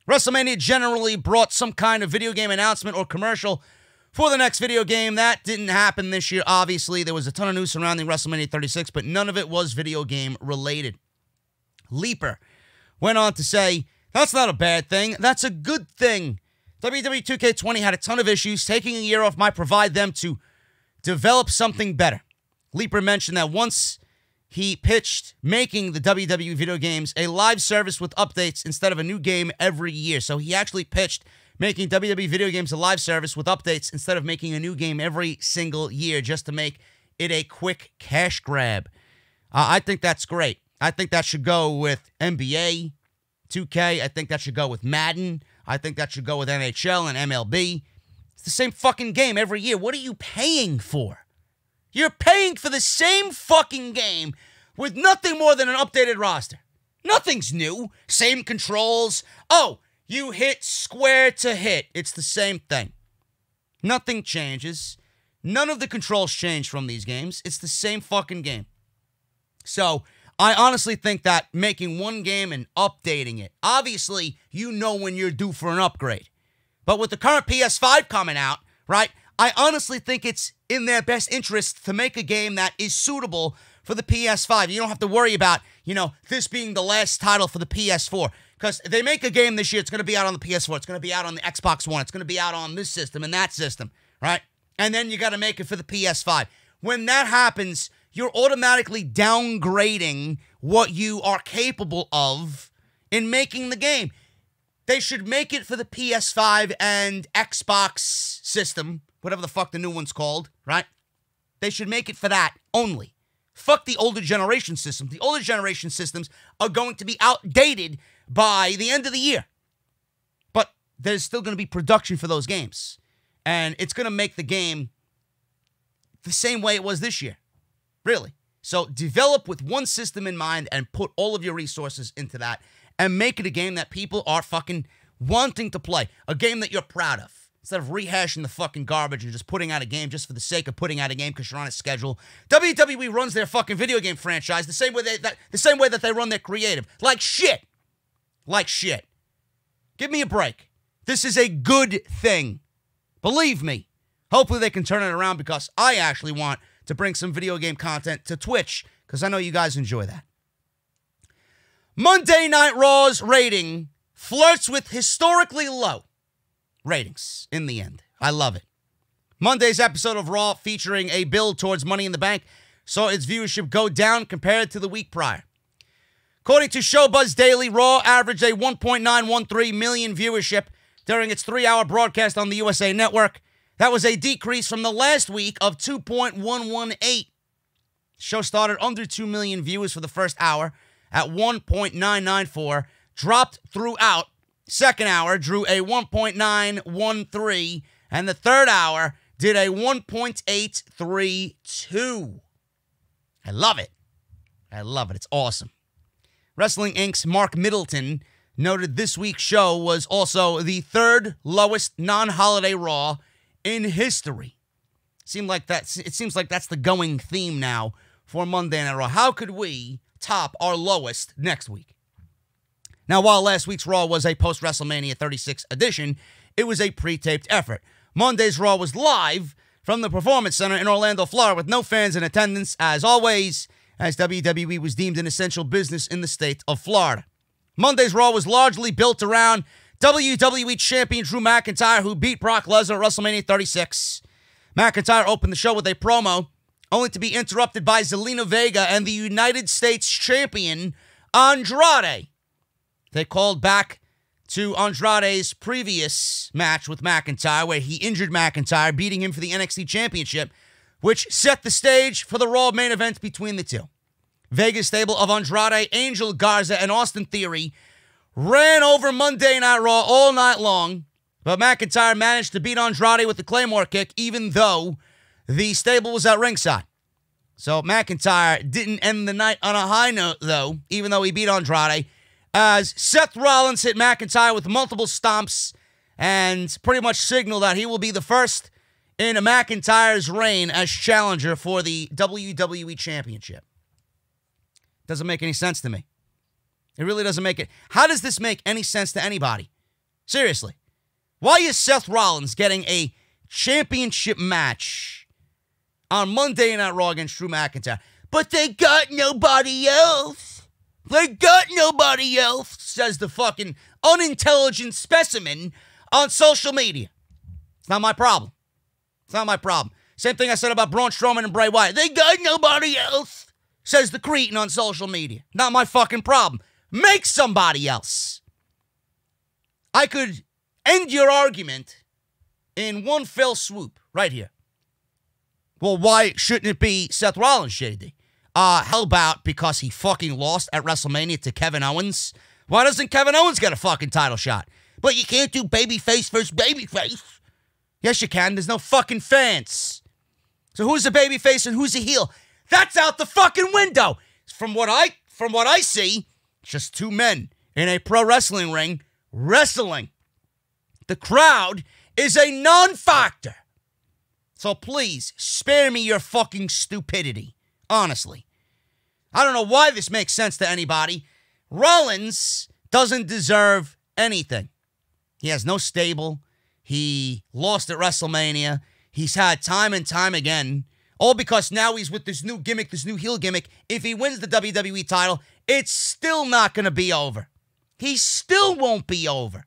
WrestleMania generally brought some kind of video game announcement or commercial for the next video game. That didn't happen this year, obviously. There was a ton of news surrounding WrestleMania 36, but none of it was video game related. Leeper went on to say, "That's not a bad thing. That's a good thing. WWE 2K20 had a ton of issues. Taking a year off might provide them to develop something better." Leeper mentioned that once he pitched making the WWE video games a live service with updates instead of a new game every year. So he actually pitched making WWE video games a live service with updates instead of making a new game every single year just to make it a quick cash grab. I think that's great. I think that should go with NBA 2K. I think that should go with Madden. I think that should go with NHL and MLB. It's the same fucking game every year. What are you paying for? You're paying for the same fucking game with nothing more than an updated roster. Nothing's new. Same controls. Oh, you hit square to hit. It's the same thing. Nothing changes. None of the controls change from these games. It's the same fucking game. So I honestly think that making one game and updating it, obviously, you know when you're due for an upgrade. But with the current PS5 coming out, right, I honestly think it's in their best interest to make a game that is suitable for the PS5. You don't have to worry about, this being the last title for the PS4. Because they make a game this year, it's going to be out on the PS4, it's going to be out on the Xbox One, it's going to be out on this system and that system, right? And then you got to make it for the PS5. When that happens, you're automatically downgrading what you are capable of in making the game. They should make it for the PS5 and Xbox system, whatever the fuck the new one's called, right? They should make it for that only. Fuck the older generation systems. The older generation systems are going to be outdated by the end of the year. But there's still going to be production for those games. And it's going to make the game the same way it was this year. Really. So develop with one system in mind and put all of your resources into that and make it a game that people are fucking wanting to play. A game that you're proud of. Instead of rehashing the fucking garbage and just putting out a game just for the sake of putting out a game because you're on a schedule, WWE runs their fucking video game franchise the same way that they run their creative. Like shit. Like shit. Give me a break. This is a good thing. Believe me. Hopefully they can turn it around because I actually want to bring some video game content to Twitch because I know you guys enjoy that. Monday Night Raw's rating flirts with historically low ratings in the end. I love it. Monday's episode of Raw, featuring a build towards Money in the Bank, saw its viewership go down compared to the week prior. According to Showbuzz Daily, Raw averaged a 1.913 million viewership during its 3-hour broadcast on the USA Network. That was a decrease from the last week of 2.118. The show started under 2 million viewers for the first hour at 1.994, dropped throughout. Second hour drew a 1.913, and the third hour did a 1.832. I love it. I love it. It's awesome. Wrestling Inc.'s Mark Middleton noted this week's show was also the third lowest non-holiday Raw in history. It seems like that's the going theme now for Monday Night Raw. How could we top our lowest next week? Now, while last week's Raw was a post-WrestleMania 36 edition, it was a pre-taped effort. Monday's Raw was live from the Performance Center in Orlando, Florida, with no fans in attendance, as always, as WWE was deemed an essential business in the state of Florida. Monday's Raw was largely built around WWE Champion Drew McIntyre, who beat Brock Lesnar at WrestleMania 36. McIntyre opened the show with a promo, only to be interrupted by Zelina Vega and the United States Champion, Andrade. They called back to Andrade's previous match with McIntyre, where he injured McIntyre, beating him for the NXT Championship, which set the stage for the Raw main event between the two. Vega's stable of Andrade, Angel Garza, and Austin Theory ran over Monday Night Raw all night long, but McIntyre managed to beat Andrade with the Claymore kick, even though the stable was at ringside. So McIntyre didn't end the night on a high note, though, even though he beat Andrade, as Seth Rollins hit McIntyre with multiple stomps and pretty much signaled that he will be the first in McIntyre's reign as challenger for the WWE Championship. Doesn't make any sense to me. It really doesn't make it. How does this make any sense to anybody? Seriously. Why is Seth Rollins getting a championship match on Monday Night Raw against Drew McIntyre? But they got nobody else. They got nobody else, says the fucking unintelligent specimen on social media. It's not my problem. It's not my problem. Same thing I said about Braun Strowman and Bray Wyatt. They got nobody else, says the cretin on social media. Not my fucking problem. Make somebody else. I could end your argument in one fell swoop right here. Well, why shouldn't it be Seth Rollins, JD? How about because he fucking lost at WrestleMania to Kevin Owens? Why doesn't Kevin Owens get a fucking title shot? But you can't do babyface versus babyface. Yes, you can. There's no fucking fans. So who's a babyface and who's a heel? That's out the fucking window. From what I see, it's just two men in a pro wrestling ring wrestling. The crowd is a non-factor. So please, spare me your fucking stupidity. Honestly. I don't know why this makes sense to anybody. Rollins doesn't deserve anything. He has no stable. He lost at WrestleMania. He's had time and time again. All because now he's with this new gimmick, this new heel gimmick. If he wins the WWE title, it's still not going to be over. He still won't be over.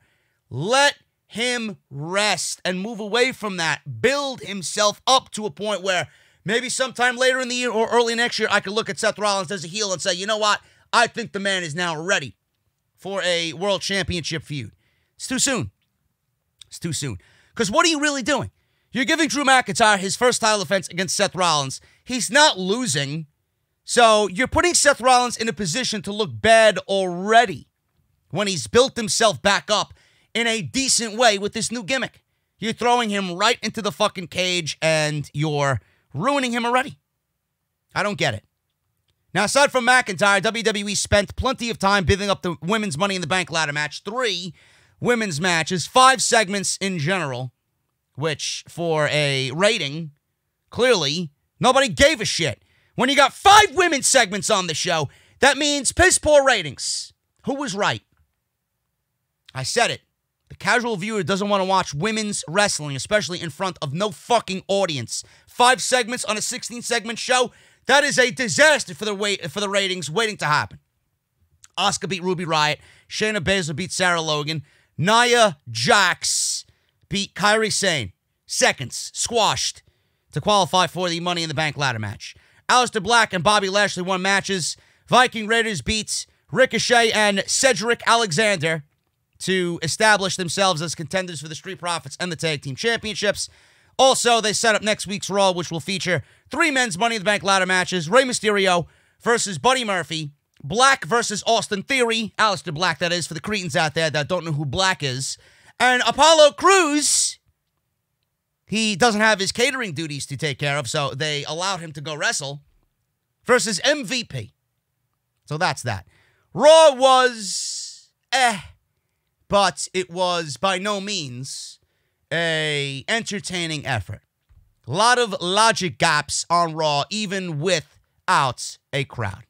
Let him rest and move away from that. Build himself up to a point where maybe sometime later in the year or early next year, I could look at Seth Rollins as a heel and say, you know what? I think the man is now ready for a world championship feud. It's too soon. It's too soon. Because what are you really doing? You're giving Drew McIntyre his first title defense against Seth Rollins. He's not losing. So you're putting Seth Rollins in a position to look bad already when he's built himself back up in a decent way with this new gimmick. You're throwing him right into the fucking cage and you're ruining him already. I don't get it. Now, aside from McIntyre, WWE spent plenty of time building up the women's Money in the Bank ladder match. 3 women's matches, 5 segments in general. which for a rating, clearly, nobody gave a shit. When you got 5 women's segments on the show, that means piss poor ratings. Who was right? I said it. The casual viewer doesn't want to watch women's wrestling, especially in front of no fucking audience. 5 segments on a 16-segment show, that is a disaster for the ratings waiting to happen. Asuka beat Ruby Riott. Shayna Baszler beat Sarah Logan. Nia Jax beat Kairi Sane. Seconds, squashed, to qualify for the Money in the Bank ladder match. Aleister Black and Bobby Lashley won matches. Viking Raiders beat Ricochet and Cedric Alexander to establish themselves as contenders for the Street Profits and the Tag Team Championships. Also, they set up next week's Raw, which will feature 3 men's Money in the Bank ladder matches. Rey Mysterio versus Buddy Murphy. Black versus Austin Theory. Aleister Black, that is, for the cretins out there that don't know who Black is. And Apollo Crews, he doesn't have his catering duties to take care of, so they allowed him to go wrestle, versus MVP. So that's that. Raw was but it was by no means a entertaining effort. A lot of logic gaps on Raw, even without a crowd.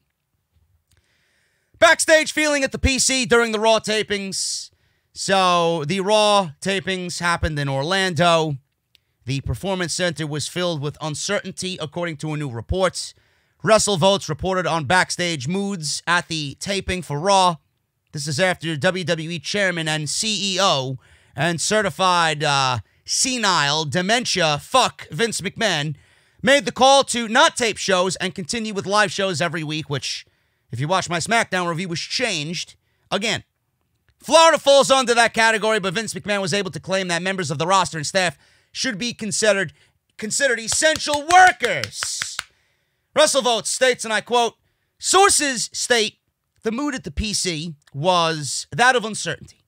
Backstage feeling at the PC during the Raw tapings. So the Raw tapings happened in Orlando. The Performance Center was filled with uncertainty, according to a new report. WrestleVotes reported on backstage moods at the taping for Raw. This is after WWE Chairman and CEO and certified senile dementia fuck Vince McMahon made the call to not tape shows and continue with live shows every week, which, if you watch my Smackdown review, was changed again. Florida falls under that category, but Vince McMahon was able to claim that members of the roster and staff should be considered essential workers. WrestleVotes states, and I quote, sources state the mood at the PC was that of uncertainty.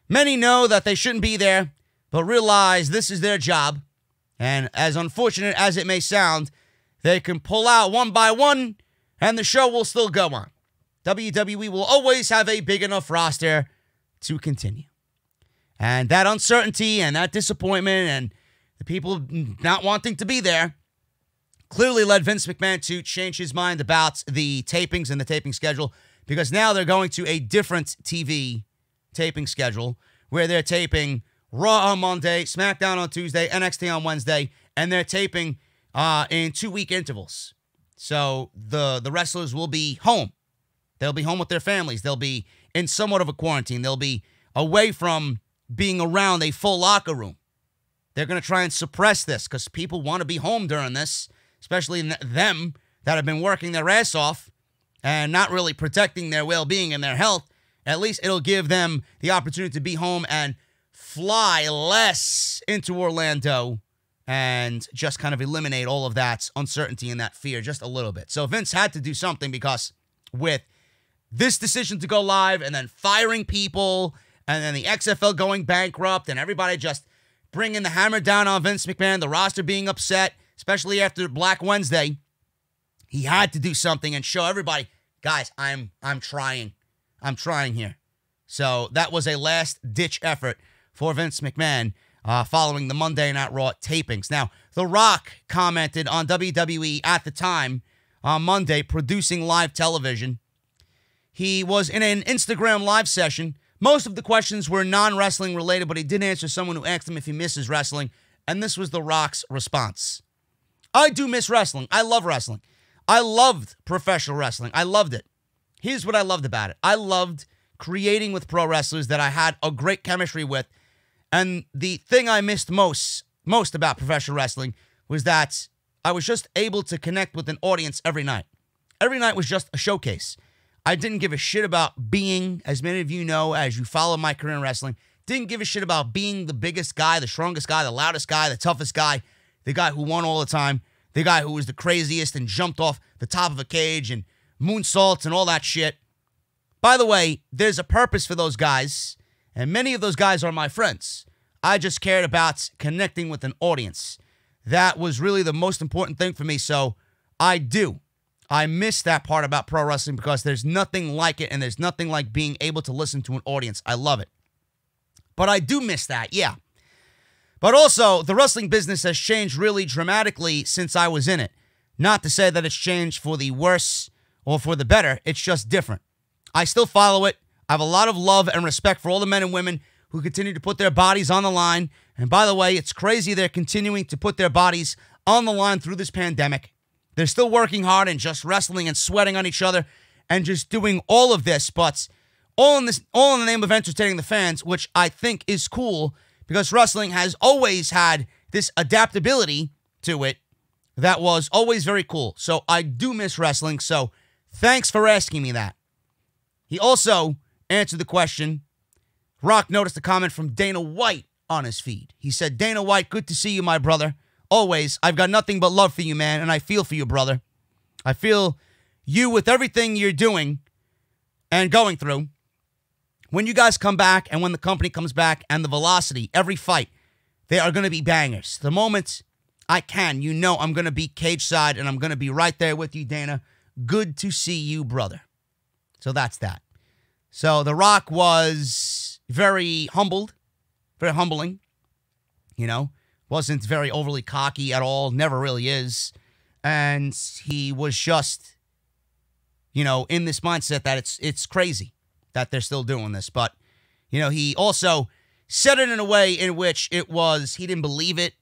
Many know that they shouldn't be there, but realize this is their job, and as unfortunate as it may sound, they can pull out one by one, and the show will still go on. WWE will always have a big enough roster to continue. And that uncertainty and that disappointment and the people not wanting to be there clearly led Vince McMahon to change his mind about the tapings and the taping schedule, because now they're going to a different TV taping schedule where they're taping Raw on Monday, Smackdown on Tuesday, NXT on Wednesday, and they're taping in 2-week intervals. So the wrestlers will be home. They'll be home with their families. They'll be in somewhat of a quarantine. They'll be away from being around a full locker room. They're going to try and suppress this because people want to be home during this, especially them that have been working their ass off and not really protecting their well-being and their health. At least it'll give them the opportunity to be home and fly less into Orlando and just kind of eliminate all of that uncertainty and that fear just a little bit. So Vince had to do something, because with this decision to go live and then firing people and then the XFL going bankrupt and everybody just bringing the hammer down on Vince McMahon, the roster being upset, especially after Black Wednesday, he had to do something and show everybody, guys, I'm trying. I'm trying here. So that was a last-ditch effort for Vince McMahon following the Monday Night Raw tapings. Now, The Rock commented on WWE at the time on Monday, producing live television. He was in an Instagram live session. Most of the questions were non-wrestling related, but he did answer someone who asked him if he misses wrestling, and this was The Rock's response. I do miss wrestling. I love wrestling. I loved professional wrestling. I loved it. Here's what I loved about it. I loved creating with pro wrestlers that I had a great chemistry with, and the thing I missed most about professional wrestling was that I was just able to connect with an audience every night. Every night was just a showcase. I didn't give a shit about being, as many of you know, as you follow my career in wrestling, didn't give a shit about being the biggest guy, the strongest guy, the loudest guy, the toughest guy, the guy who won all the time, the guy who was the craziest and jumped off the top of a cage and moonsaults and all that shit. By the way, there's a purpose for those guys, and many of those guys are my friends. I just cared about connecting with an audience. That was really the most important thing for me, so I miss that part about pro wrestling, because there's nothing like it, and there's nothing like being able to listen to an audience. I love it. But I do miss that, yeah. But also, the wrestling business has changed really dramatically since I was in it. Not to say that it's changed for the worse or for the better. It's just different. I still follow it. I have a lot of love and respect for all the men and women who continue to put their bodies on the line. And by the way, it's crazy they're continuing to put their bodies on the line through this pandemic. They're still working hard and just wrestling and sweating on each other and just doing all of this, but all in the name of entertaining the fans, which I think is cool because wrestling has always had this adaptability to it that was always very cool. So I do miss wrestling, so thanks for asking me that. He also answered the question. Rock noticed a comment from Dana White on his feed. He said, Dana White, good to see you, my brother. Always. I've got nothing but love for you, man, and I feel for you, brother. I feel you with everything you're doing and going through. When you guys come back and when the company comes back and the velocity, every fight, they are going to be bangers. The moment I can, you know I'm going to be cage side and I'm going to be right there with you, Dana. Good to see you, brother. So that's that. So The Rock was very humbled, very humbling, you know, wasn't very overly cocky at all, never really is. And he was just, you know, in this mindset that it's crazy that they're still doing this. But, you know, he also said it in a way in which it was, he didn't believe it.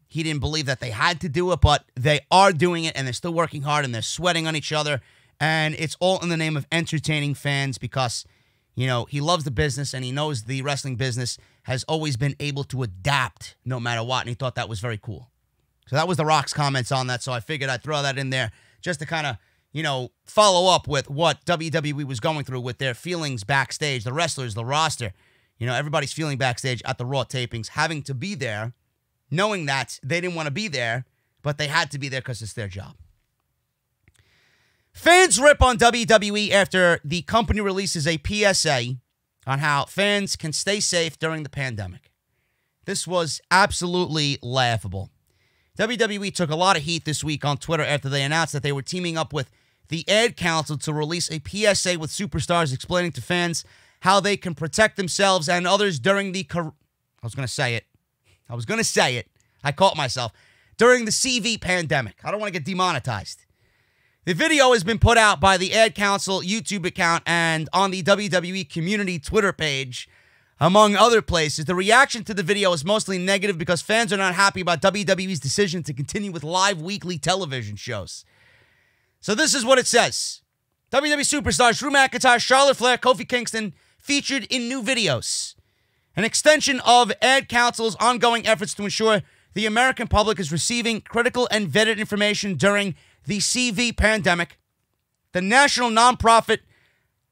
He didn't believe that they had to do it, but they are doing it and they're still working hard and they're sweating on each other. And it's all in the name of entertaining fans because, you know, he loves the business and he knows the wrestling business has always been able to adapt no matter what. And he thought that was very cool. So that was The Rock's comments on that. So I figured I'd throw that in there just to kind of, you know, follow up with what WWE was going through with their feelings backstage, the wrestlers, the roster. You know, everybody's feeling backstage at the Raw tapings, having to be there, knowing that they didn't want to be there, but they had to be there because it's their job. Fans rip on WWE after the company releases a PSA on how fans can stay safe during the pandemic. This was absolutely laughable. WWE took a lot of heat this week on Twitter after they announced that they were teaming up with the Ad Council to release a PSA with Superstars explaining to fans how they can protect themselves and others during the... I was going to say it. I caught myself. During the CV pandemic. I don't want to get demonetized. The video has been put out by the Ad Council YouTube account and on the WWE community Twitter page, among other places. The reaction to the video is mostly negative because fans are not happy about WWE's decision to continue with live weekly television shows. So this is what it says. WWE Superstars, Drew McIntyre, Charlotte Flair, Kofi Kingston featured in new videos. An extension of Ad Council's ongoing efforts to ensure the American public is receiving critical and vetted information during the CV pandemic. The national nonprofit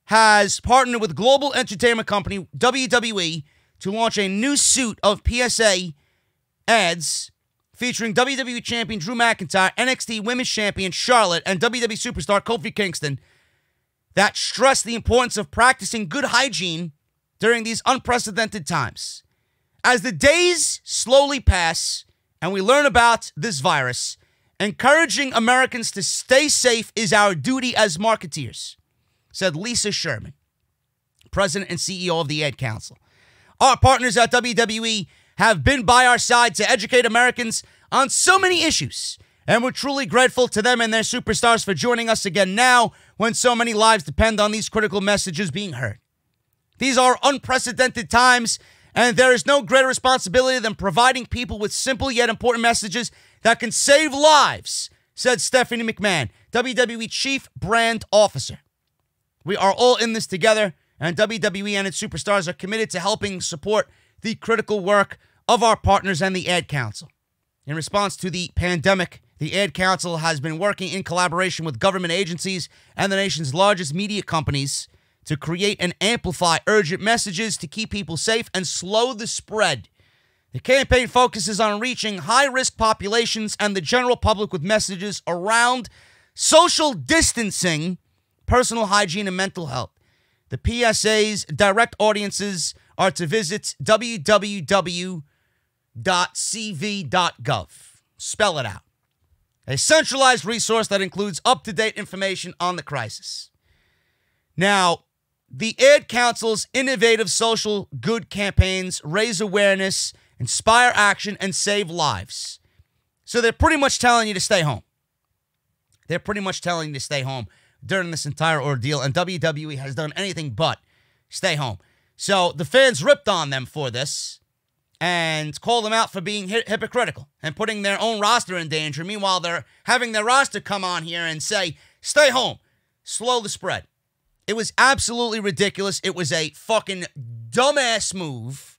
has partnered with global entertainment company WWE to launch a new suite of PSA ads featuring WWE Champion Drew McIntyre, NXT Women's Champion Charlotte, and WWE Superstar Kofi Kingston that stress the importance of practicing good hygiene during these unprecedented times. As the days slowly pass and we learn about this virus, encouraging Americans to stay safe is our duty as marketeers, said Lisa Sherman, president and CEO of the Ad Council. Our partners at WWE have been by our side to educate Americans on so many issues, and we're truly grateful to them and their superstars for joining us again now when so many lives depend on these critical messages being heard. These are unprecedented times, and there is no greater responsibility than providing people with simple yet important messages that can save lives, said Stephanie McMahon, WWE Chief Brand Officer. We are all in this together, and WWE and its superstars are committed to helping support the critical work of our partners and the Ad Council. In response to the pandemic, the Ad Council has been working in collaboration with government agencies and the nation's largest media companies to create and amplify urgent messages to keep people safe and slow the spread. The campaign focuses on reaching high-risk populations and the general public with messages around social distancing, personal hygiene, and mental health. The PSA's direct audiences are to visit www.cv.gov. Spell it out. A centralized resource that includes up-to-date information on the crisis. Now, the Ad Council's innovative social good campaigns raise awareness inspire action, and save lives. So they're pretty much telling you to stay home. They're pretty much telling you to stay home during this entire ordeal, and WWE has done anything but stay home. So the fans ripped on them for this and called them out for being hypocritical and putting their own roster in danger. Meanwhile, they're having their roster come on here and say, stay home, slow the spread. It was absolutely ridiculous. It was a fucking dumbass move.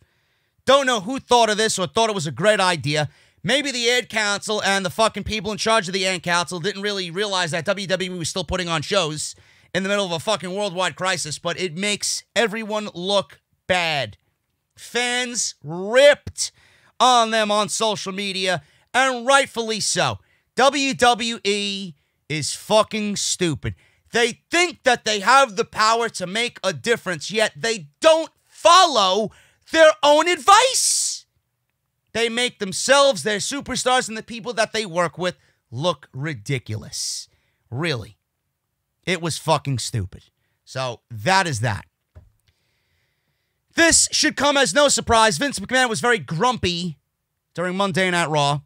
Don't know who thought of this or thought it was a great idea. Maybe the ad council and the fucking people in charge of the ad council didn't really realize that WWE was still putting on shows in the middle of a fucking worldwide crisis, but it makes everyone look bad. Fans ripped on them on social media, and rightfully so. WWE is fucking stupid. They think that they have the power to make a difference, yet they don't follow their own advice. They make themselves, their superstars, and the people that they work with look ridiculous. Really. It was fucking stupid. So that is that. This should come as no surprise. Vince McMahon was very grumpy during Monday Night Raw.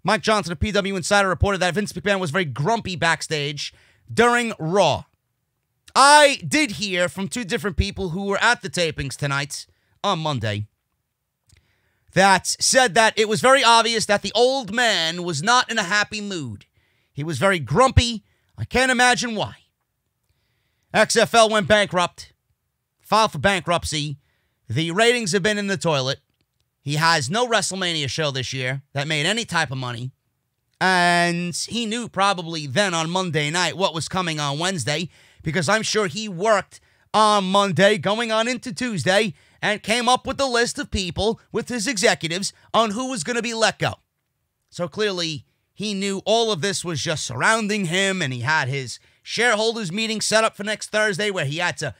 Mike Johnson of PW Insider reported that Vince McMahon was very grumpy backstage during Raw. I did hear from two different people who were at the tapings tonight on Monday that said that it was very obvious that the old man was not in a happy mood. He was very grumpy. I can't imagine why. XFL went bankrupt, filed for bankruptcy. The ratings have been in the toilet. He has no WrestleMania show this year that made any type of money. And he knew probably then on Monday night what was coming on Wednesday, because I'm sure he worked on Monday going on into Tuesday and came up with a list of people with his executives on who was going to be let go. So clearly he knew all of this was just surrounding him, and he had his shareholders meeting set up for next Thursday where he had to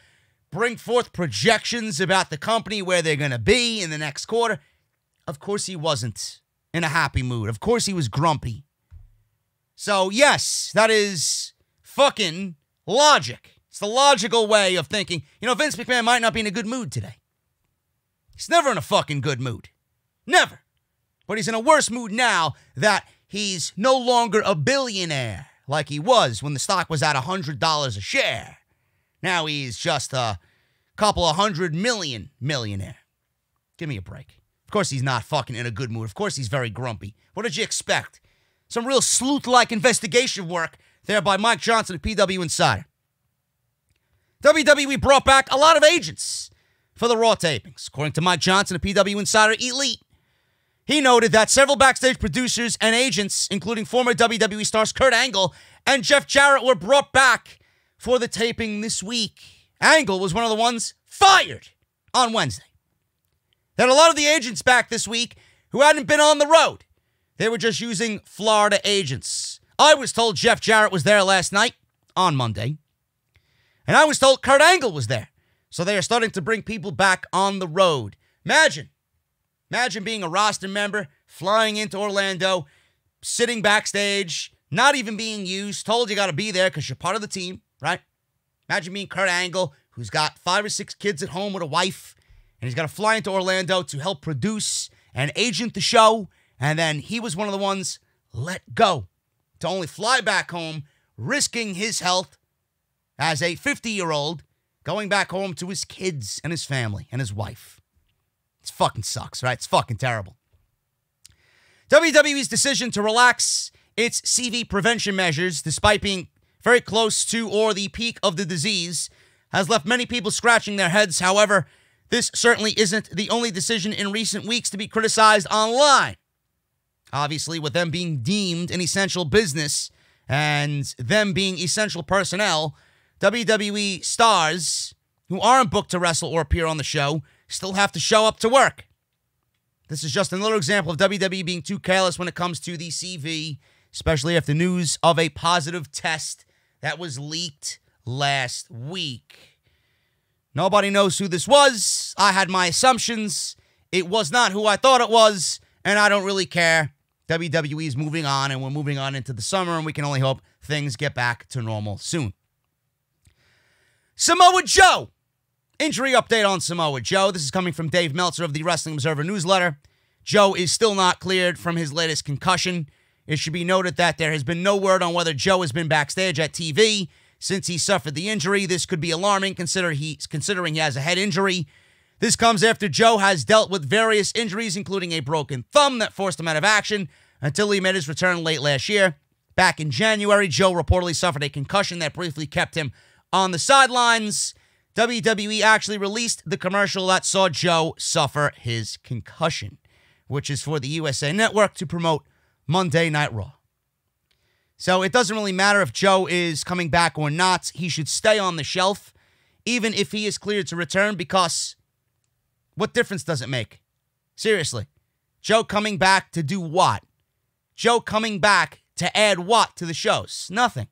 bring forth projections about the company, where they're going to be in the next quarter. Of course he wasn't in a happy mood. Of course he was grumpy. So yes, that is fucking logic. It's the logical way of thinking. You know, Vince McMahon might not be in a good mood today. He's never in a fucking good mood. Never. But he's in a worse mood now that he's no longer a billionaire like he was when the stock was at $100 a share. Now he's just a couple of $100 million millionaire. Give me a break. Of course he's not fucking in a good mood. Of course he's very grumpy. What did you expect? Some real sleuth-like investigation work there by Mike Johnson of PW Insider. WWE brought back a lot of agents for the Raw tapings. According to Mike Johnson of PW Insider Elite, he noted that several backstage producers and agents, including former WWE stars Kurt Angle and Jeff Jarrett, were brought back for the taping this week. Angle was one of the ones fired on Wednesday. There are a lot of the agents back this week who hadn't been on the road. They were just using Florida agents. I was told Jeff Jarrett was there last night on Monday. And I was told Kurt Angle was there. So they are starting to bring people back on the road. Imagine being a roster member, flying into Orlando, sitting backstage, not even being used, told you got to be there because you're part of the team, right? Imagine being Kurt Angle, who's got 5 or 6 kids at home with a wife, and he's got to fly into Orlando to help produce and agent the show, and then he was one of the ones let go to only fly back home, risking his health as a 50-year-old, going back home to his kids and his family and his wife. It fucking sucks, right? It's fucking terrible. WWE's decision to relax its CV prevention measures, despite being very close to or the peak of the disease, has left many people scratching their heads. However, this certainly isn't the only decision in recent weeks to be criticized online. Obviously, with them being deemed an essential business and them being essential personnel, WWE stars who aren't booked to wrestle or appear on the show still have to show up to work. This is just another example of WWE being too careless when it comes to the CV, especially after news of a positive test that was leaked last week. Nobody knows who this was. I had my assumptions. It was not who I thought it was, and I don't really care. WWE is moving on, and we're moving on into the summer, and we can only hope things get back to normal soon. Samoa Joe. Injury update on Samoa Joe. This is coming from Dave Meltzer of the Wrestling Observer newsletter. Joe is still not cleared from his latest concussion. It should be noted that there has been no word on whether Joe has been backstage at TV since he suffered the injury. This could be alarming considering he has a head injury. This comes after Joe has dealt with various injuries, including a broken thumb that forced him out of action until he made his return late last year. Back in January, Joe reportedly suffered a concussion that briefly kept him on the sidelines. WWE actually released the commercial that saw Joe suffer his concussion, which is for the USA Network to promote Monday Night Raw. So it doesn't really matter if Joe is coming back or not. He should stay on the shelf, even if he is cleared to return, because what difference does it make? Seriously. Joe coming back to do what? Joe coming back to add what to the shows? Nothing.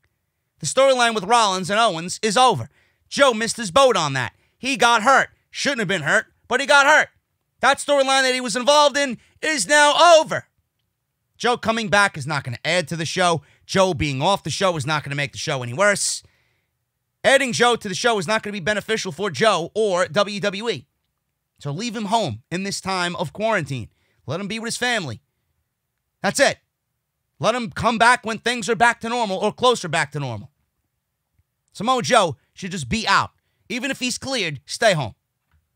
The storyline with Rollins and Owens is over. Joe missed his boat on that. He got hurt. Shouldn't have been hurt, but he got hurt. That storyline that he was involved in is now over. Joe coming back is not going to add to the show. Joe being off the show is not going to make the show any worse. Adding Joe to the show is not going to be beneficial for Joe or WWE. So leave him home in this time of quarantine. Let him be with his family. That's it. Let him come back when things are back to normal or closer back to normal. Samoa Joe should just be out. Even if he's cleared, stay home.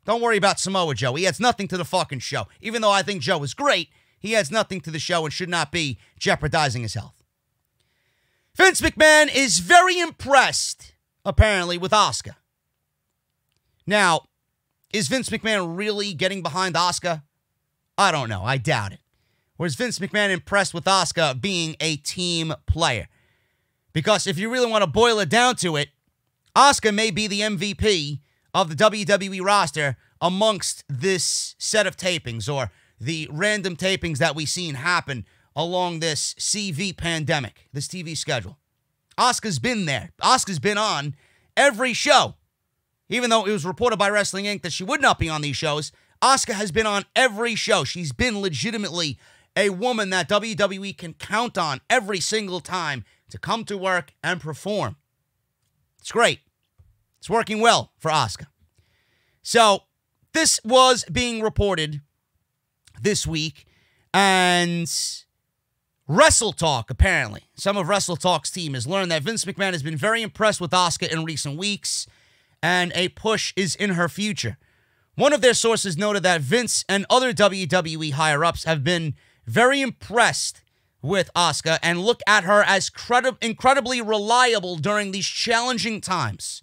Don't worry about Samoa Joe. He adds nothing to the fucking show. Even though I think Joe is great, he adds nothing to the show and should not be jeopardizing his health. Vince McMahon is very impressed, apparently, with Asuka. Now, is Vince McMahon really getting behind Asuka? I don't know. I doubt it. Or is Vince McMahon impressed with Asuka being a team player? Because if you really want to boil it down to it, Asuka may be the MVP of the WWE roster amongst this set of tapings or the random tapings that we've seen happen along this CV pandemic, this TV schedule. Asuka's been there. Asuka's been on every show. Even though it was reported by Wrestling Inc. that she would not be on these shows, Asuka has been on every show. She's been legitimately a woman that WWE can count on every single time to come to work and perform. It's great. It's working well for Asuka. So, this was being reported this week, and Wrestle Talk, apparently, some of Wrestle Talk's team has learned that Vince McMahon has been very impressed with Asuka in recent weeks, and a push is in her future. One of their sources noted that Vince and other WWE higher-ups have been very impressed with Asuka and look at her as incredibly reliable during these challenging times.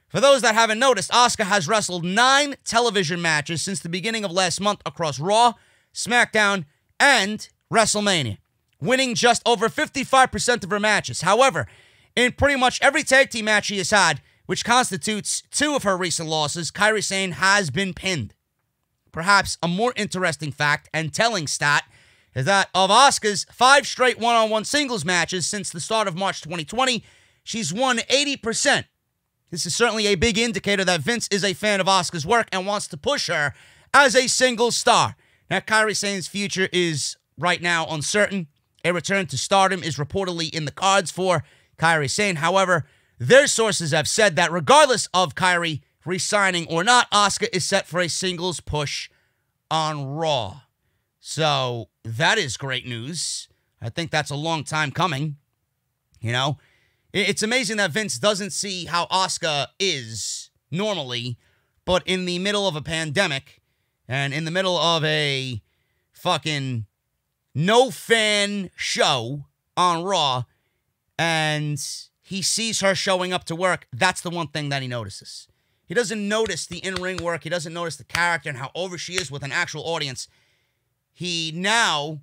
For those that haven't noticed, Asuka has wrestled 9 television matches since the beginning of last month across Raw, Smackdown, and WrestleMania, winning just over 55% of her matches. However, in pretty much every tag team match she has had, which constitutes 2 of her recent losses, Kairi Sane has been pinned. Perhaps a more interesting fact and telling stat is that of Asuka's 5 straight one-on-one singles matches since the start of March 2020, she's won 80%. This is certainly a big indicator that Vince is a fan of Asuka's work and wants to push her as a single star. Now, Kairi Sane's future is right now uncertain. A return to stardom is reportedly in the cards for Kairi Sane. However, their sources have said that regardless of Kairi re-signing or not, Asuka is set for a singles push on Raw. So, that is great news. I think that's a long time coming. You know, it's amazing that Vince doesn't see how Asuka is normally, but in the middle of a pandemic and in the middle of a fucking no-fan show on Raw, and he sees her showing up to work, that's the one thing that he notices. He doesn't notice the in-ring work. He doesn't notice the character and how over she is with an actual audience. He now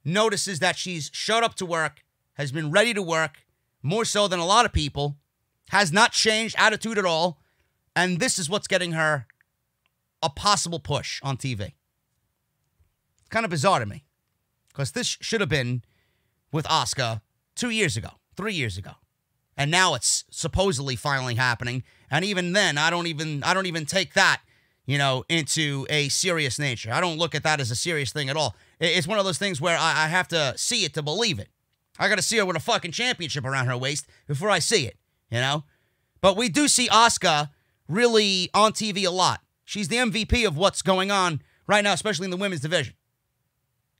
notices that she's showed up to work, has been ready to work, more so than a lot of people, has not changed attitude at all, and this is what's getting her a possible push on TV. It's kind of bizarre to me, because this should have been with Asuka 2 years ago, 3 years ago. And now it's supposedly finally happening. And even then, I don't even take that, you know, into a serious nature. I don't look at that as a serious thing at all. It's one of those things where I have to see it to believe it. I got to see her with a fucking championship around her waist before I see it, you know? But we do see Asuka really on TV a lot. She's the MVP of what's going on right now, especially in the women's division.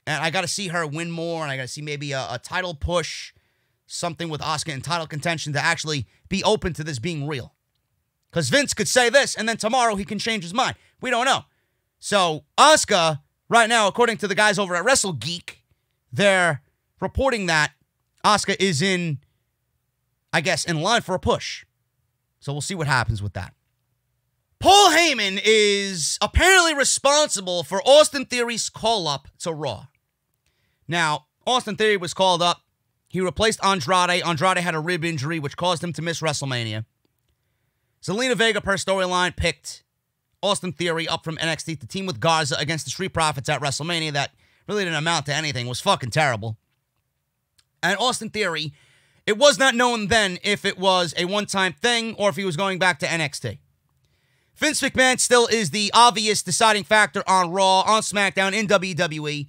And I got to see her win more, and I got to see maybe a title push, something with Asuka in title contention to actually be open to this being real. Because Vince could say this, and then tomorrow he can change his mind. We don't know. So Asuka, right now, according to the guys over at WrestleGeek, they're reporting that Asuka is in line for a push. So we'll see what happens with that. Paul Heyman is apparently responsible for Austin Theory's call-up to Raw. Now, Austin Theory was called up. He replaced Andrade. Andrade had a rib injury, which caused him to miss WrestleMania. Zelina Vega, per storyline, picked Austin Theory up from NXT to team with Garza against the Street Profits at WrestleMania. That really didn't amount to anything. It was fucking terrible. And Austin Theory, it was not known then if it was a one-time thing or if he was going back to NXT. Vince McMahon still is the obvious deciding factor on Raw, on SmackDown, in WWE.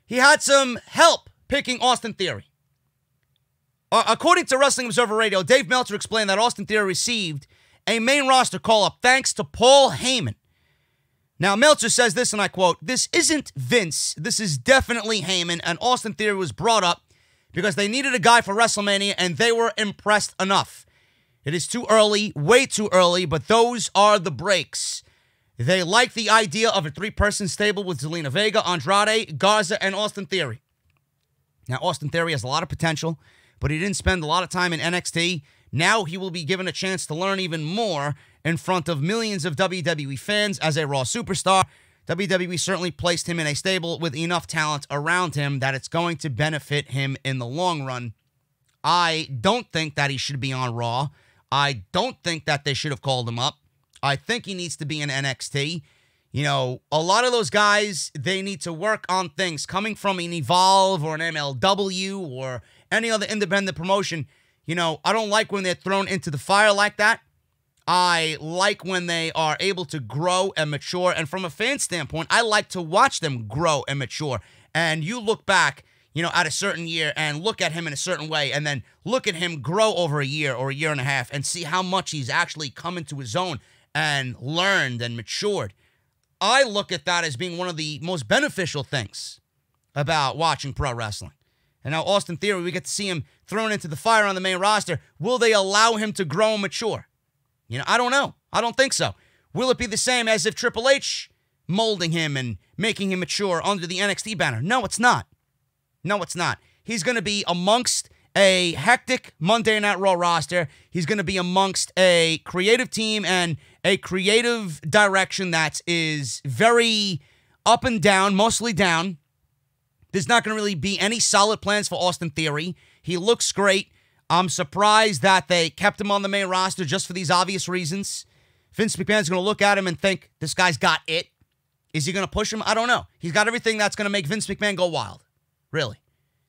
He had some help picking Austin Theory. According to Wrestling Observer Radio, Dave Meltzer explained that Austin Theory received a main roster call-up thanks to Paul Heyman. Now, Meltzer says this, and I quote, "This isn't Vince. This is definitely Heyman, and Austin Theory was brought up because they needed a guy for WrestleMania, and they were impressed enough. It is too early, way too early, but those are the breaks. They like the idea of a three-person stable with Zelina Vega, Andrade, Garza, and Austin Theory." Now, Austin Theory has a lot of potential, but he didn't spend a lot of time in NXT. Now he will be given a chance to learn even more in front of millions of WWE fans as a Raw superstar. WWE certainly placed him in a stable with enough talent around him that it's going to benefit him in the long run. I don't think that he should be on Raw. I don't think that they should have called him up. I think he needs to be in NXT. You know, a lot of those guys, they need to work on things coming from an Evolve or an MLW or any other independent promotion. You know, I don't like when they're thrown into the fire like that. I like when they are able to grow and mature. And from a fan standpoint, I like to watch them grow and mature. And you look back, you know, at a certain year and look at him in a certain way and then look at him grow over a year or a year and a half and see how much he's actually come into his own and learned and matured. I look at that as being one of the most beneficial things about watching pro wrestling. And now Austin Theory, we get to see him thrown into the fire on the main roster. Will they allow him to grow and mature? You know, I don't know. I don't think so. Will it be the same as if Triple H molding him and making him mature under the NXT banner? No, it's not. No, it's not. He's going to be amongst a hectic Monday Night Raw roster. He's going to be amongst a creative team and a creative direction that is very up and down, mostly down. There's not going to really be any solid plans for Austin Theory. He looks great. I'm surprised that they kept him on the main roster just for these obvious reasons. Vince McMahon's going to look at him and think, this guy's got it. Is he going to push him? I don't know. He's got everything that's going to make Vince McMahon go wild. Really.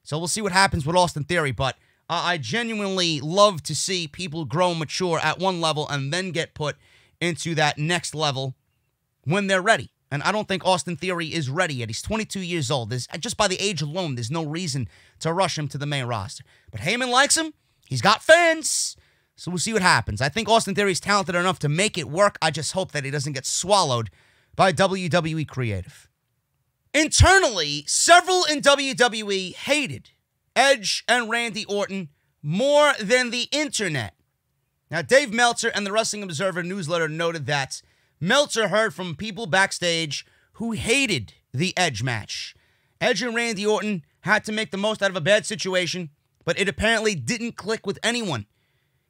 So we'll see what happens with Austin Theory, but I genuinely love to see people grow and mature at one level and then get put into that next level when they're ready. And I don't think Austin Theory is ready yet. He's 22 years old. Just by the age alone, there's no reason to rush him to the main roster. But Heyman likes him. He's got fans. So we'll see what happens. I think Austin Theory is talented enough to make it work. I just hope that he doesn't get swallowed by WWE Creative. Internally, several in WWE hated Edge and Randy Orton more than the internet. Now, Dave Meltzer and the Wrestling Observer newsletter noted that Meltzer heard from people backstage who hated the Edge match. Edge and Randy Orton had to make the most out of a bad situation, but it apparently didn't click with anyone.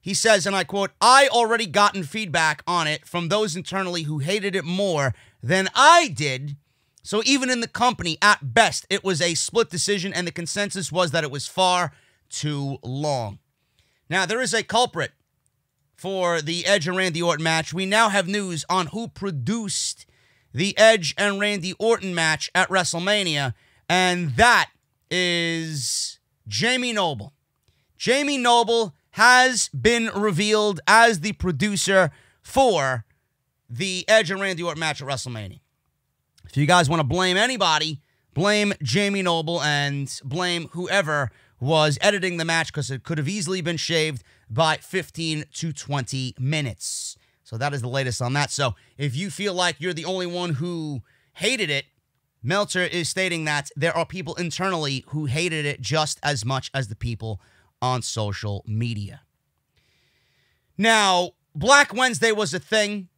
He says, and I quote, "I already gotten feedback on it from those internally who hated it more than I did. So even in the company, at best, it was a split decision, and the consensus was that it was far too long." Now, there is a culprit for the Edge and Randy Orton match. We now have news on who produced the Edge and Randy Orton match at WrestleMania, and that is Jamie Noble. Jamie Noble has been revealed as the producer for the Edge and Randy Orton match at WrestleMania. If you guys want to blame anybody, blame Jamie Noble and blame whoever was editing the match, because it could have easily been shaved by 15 to 20 minutes. So that is the latest on that. So if you feel like you're the only one who hated it, Meltzer is stating that there are people internally who hated it just as much as the people on social media. Now, Black Wednesday was a thing,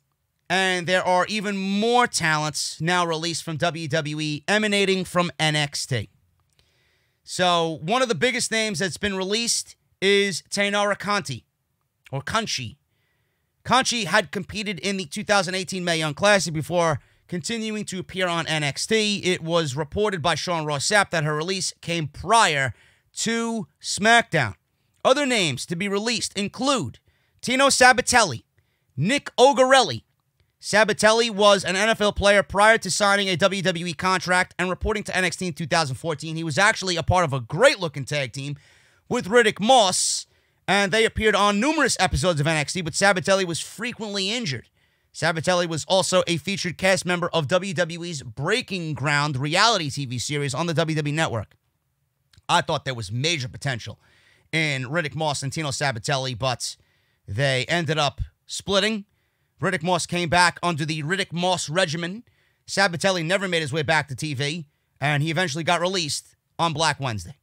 and there are even more talents now released from WWE emanating from NXT. So, one of the biggest names that's been released is Taynara Conti, or Conchi. Conchi had competed in the 2018 Mae Young Classic before continuing to appear on NXT. It was reported by Sean Ross Sapp that her release came prior to SmackDown. Other names to be released include Tino Sabatelli, Nick Ogarelli. Sabatelli was an NFL player prior to signing a WWE contract and reporting to NXT in 2014. He was actually a part of a great-looking tag team with Riddick Moss, and they appeared on numerous episodes of NXT, but Sabatelli was frequently injured. Sabatelli was also a featured cast member of WWE's Breaking Ground reality TV series on the WWE Network. I thought there was major potential in Riddick Moss and Tino Sabatelli, but they ended up splitting. Riddick Moss came back under the Riddick Moss regimen. Sabatelli never made his way back to TV, and he eventually got released on Black Wednesday.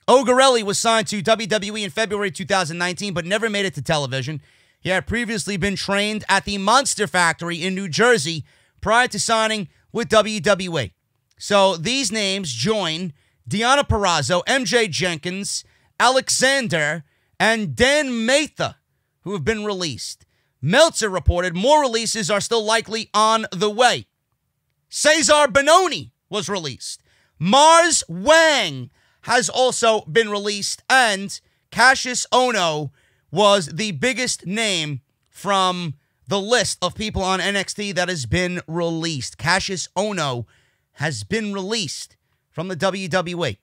Ogarelli was signed to WWE in February 2019, but never made it to television. He had previously been trained at the Monster Factory in New Jersey prior to signing with WWE. So these names join Deonna Purrazzo, MJ Jenkins, Alexander, and Dan Matha, who have been released. Meltzer reported more releases are still likely on the way. Cesar Bononi was released. Mars Wang has also been released, and Cassius Ohno was the biggest name from the list of people on NXT that has been released. Cassius Ohno has been released from the WWE.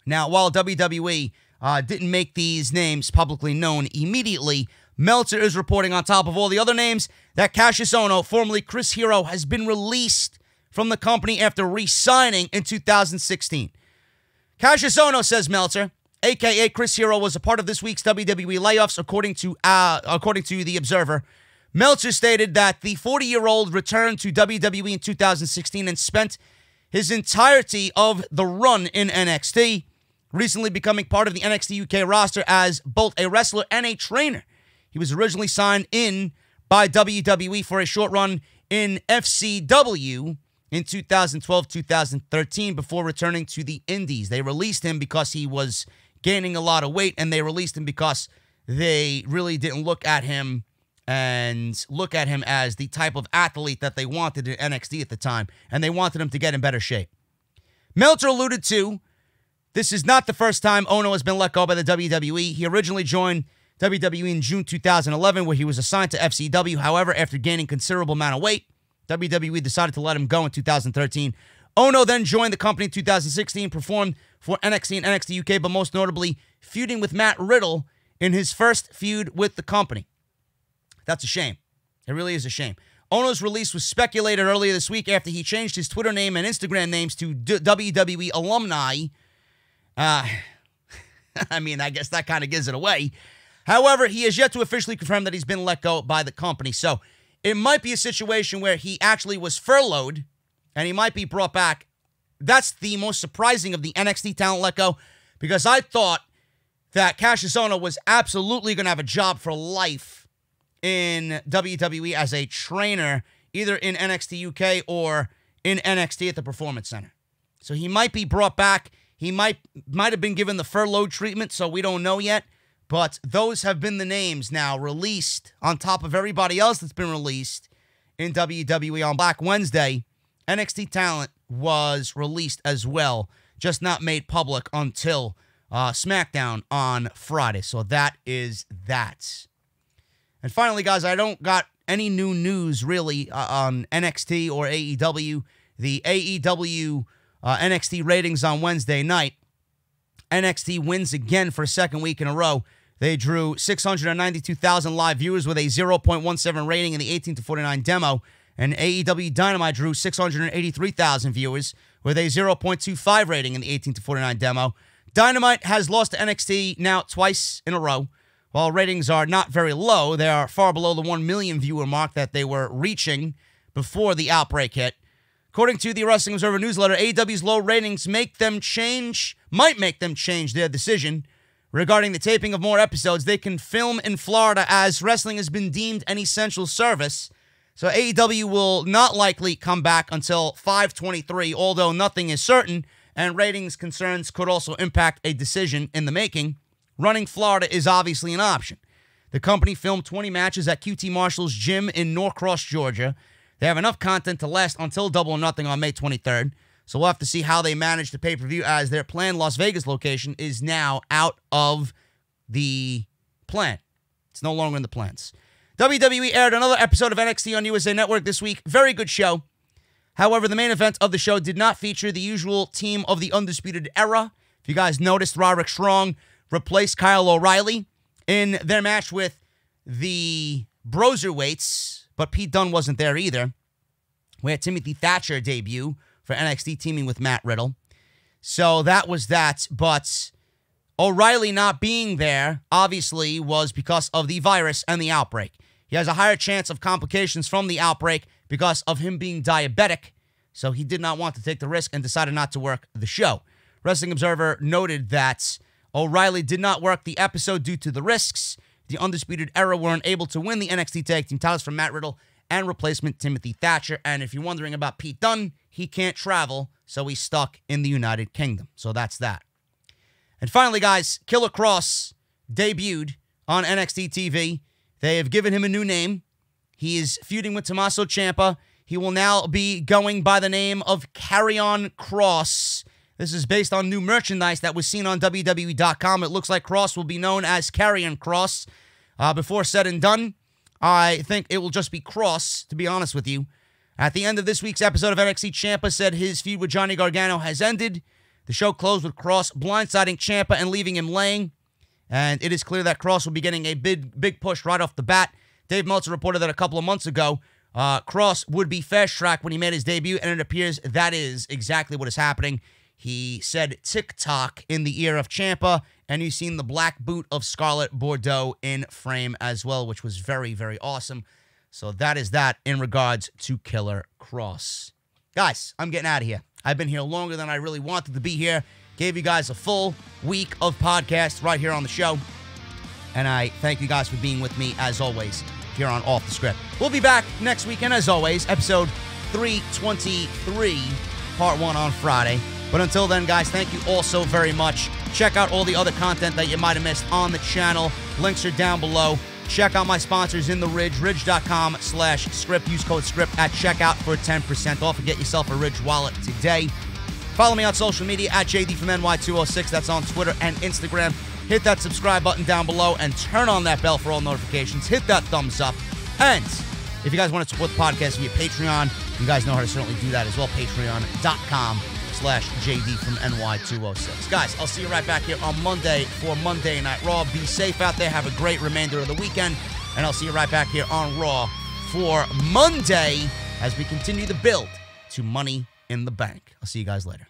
Now, while WWE didn't make these names publicly known immediately, Meltzer is reporting on top of all the other names that Cassius Ohno, formerly Chris Hero, has been released from the company after re-signing in 2016. Cassius Ohno, says Meltzer, a.k.a. Chris Hero, was a part of this week's WWE layoffs, according to The Observer. Meltzer stated that the 40-year-old returned to WWE in 2016 and spent his entirety of the run in NXT, recently becoming part of the NXT UK roster as both a wrestler and a trainer. He was originally signed in by WWE for a short run in FCW in 2012-2013 before returning to the Indies. They released him because he was gaining a lot of weight, and they released him because they really didn't look at him as the type of athlete that they wanted in NXT at the time, and they wanted him to get in better shape. Meltzer alluded to, this is not the first time Ohno has been let go by the WWE. He originally joined WWE in June 2011, where he was assigned to FCW. However, after gaining considerable amount of weight, WWE decided to let him go in 2013. Ohno then joined the company in 2016, performed for NXT and NXT UK, but most notably feuding with Matt Riddle in his first feud with the company. That's a shame. It really is a shame. Ohno's release was speculated earlier this week after he changed his Twitter name and Instagram names to WWE Alumni. I mean, I guess that kind of gives it away. However, he has yet to officially confirm that he's been let go by the company. So it might be a situation where he actually was furloughed and he might be brought back. That's the most surprising of the NXT talent let go, because I thought that Cassius Ohno was absolutely going to have a job for life in WWE as a trainer, either in NXT UK or in NXT at the Performance Center. So he might be brought back. He might have been given the furlough treatment, so we don't know yet. But those have been the names now released on top of everybody else that's been released in WWE on Black Wednesday. NXT talent was released as well, just not made public until SmackDown on Friday. So that is that. And finally, guys, I don't got any new news really on NXT or AEW. The AEW NXT ratings on Wednesday night. NXT wins again for a second week in a row. They drew 692,000 live viewers with a 0.17 rating in the 18 to 49 demo. And AEW Dynamite drew 683,000 viewers with a 0.25 rating in the 18 to 49 demo. Dynamite has lost to NXT now twice in a row. While ratings are not very low, they are far below the 1 million viewer mark that they were reaching before the outbreak hit. According to the Wrestling Observer newsletter, AEW's low ratings might make them change their decision regarding the taping of more episodes. They can film in Florida as wrestling has been deemed an essential service. So AEW will not likely come back until 5/23, although nothing is certain, and ratings concerns could also impact a decision in the making. Running Florida is obviously an option. The company filmed 20 matches at QT Marshall's gym in Norcross, Georgia. They have enough content to last until Double or Nothing on May 23rd. So we'll have to see how they manage the pay-per-view, as their planned Las Vegas location is now out of the plan. It's no longer in the plans. WWE aired another episode of NXT on USA Network this week. Very good show. However, the main event of the show did not feature the usual team of the Undisputed Era. If you guys noticed, Roderick Strong replaced Kyle O'Reilly in their match with the Broserweights, but Pete Dunne wasn't there either. We had Timothy Thatcher debut for NXT, teaming with Matt Riddle. So that was that, but O'Reilly not being there obviously was because of the virus and the outbreak. He has a higher chance of complications from the outbreak because of him being diabetic, so he did not want to take the risk and decided not to work the show. Wrestling Observer noted that O'Reilly did not work the episode due to the risks. The Undisputed Era weren't able to win the NXT Tag Team titles from Matt Riddle and replacement Timothy Thatcher. And if you're wondering about Pete Dunne, he can't travel, so he's stuck in the United Kingdom. So that's that. And finally, guys, Killer Kross debuted on NXT TV. They have given him a new name. He is feuding with Tommaso Ciampa. He will now be going by the name of Karrion Kross. This is based on new merchandise that was seen on WWE.com. It looks like Kross will be known as Karrion Kross. Before said and done, I think it will just be Kross, to be honest with you. At the end of this week's episode of NXT, Ciampa said his feud with Johnny Gargano has ended. The show closed with Kross blindsiding Ciampa and leaving him laying. And it is clear that Kross will be getting a big push right off the bat. Dave Meltzer reported that a couple of months ago, Kross would be fast-tracked when he made his debut, and it appears that is exactly what is happening. He said tick-tock in the ear of Ciampa, and you've seen the black boot of Scarlett Bordeaux in frame as well, which was very, very awesome. So that is that in regards to Killer Kross. Guys, I'm getting out of here. I've been here longer than I really wanted to be here. Gave you guys a full week of podcasts right here on the show. And I thank you guys for being with me, as always, here on Off the Script. We'll be back next week, and as always, episode 323, part 1 on Friday. But until then, guys, thank you all so very much. Check out all the other content that you might have missed on the channel. Links are down below. Check out my sponsors in the Ridge, ridge.com/script. Use code SCRIPT at checkout for 10% off, and get yourself a Ridge wallet today. Follow me on social media at JDfromNY206. That's on Twitter and Instagram. Hit that subscribe button down below and turn on that bell for all notifications. Hit that thumbs up. And if you guys want to support the podcast via Patreon, you guys know how to certainly do that as well. Patreon.com/JDfromNY206. Guys, I'll see you right back here on Monday for Monday Night Raw. Be safe out there. Have a great remainder of the weekend. And I'll see you right back here on Raw for Monday as we continue the build to Money in the Bank. I'll see you guys later.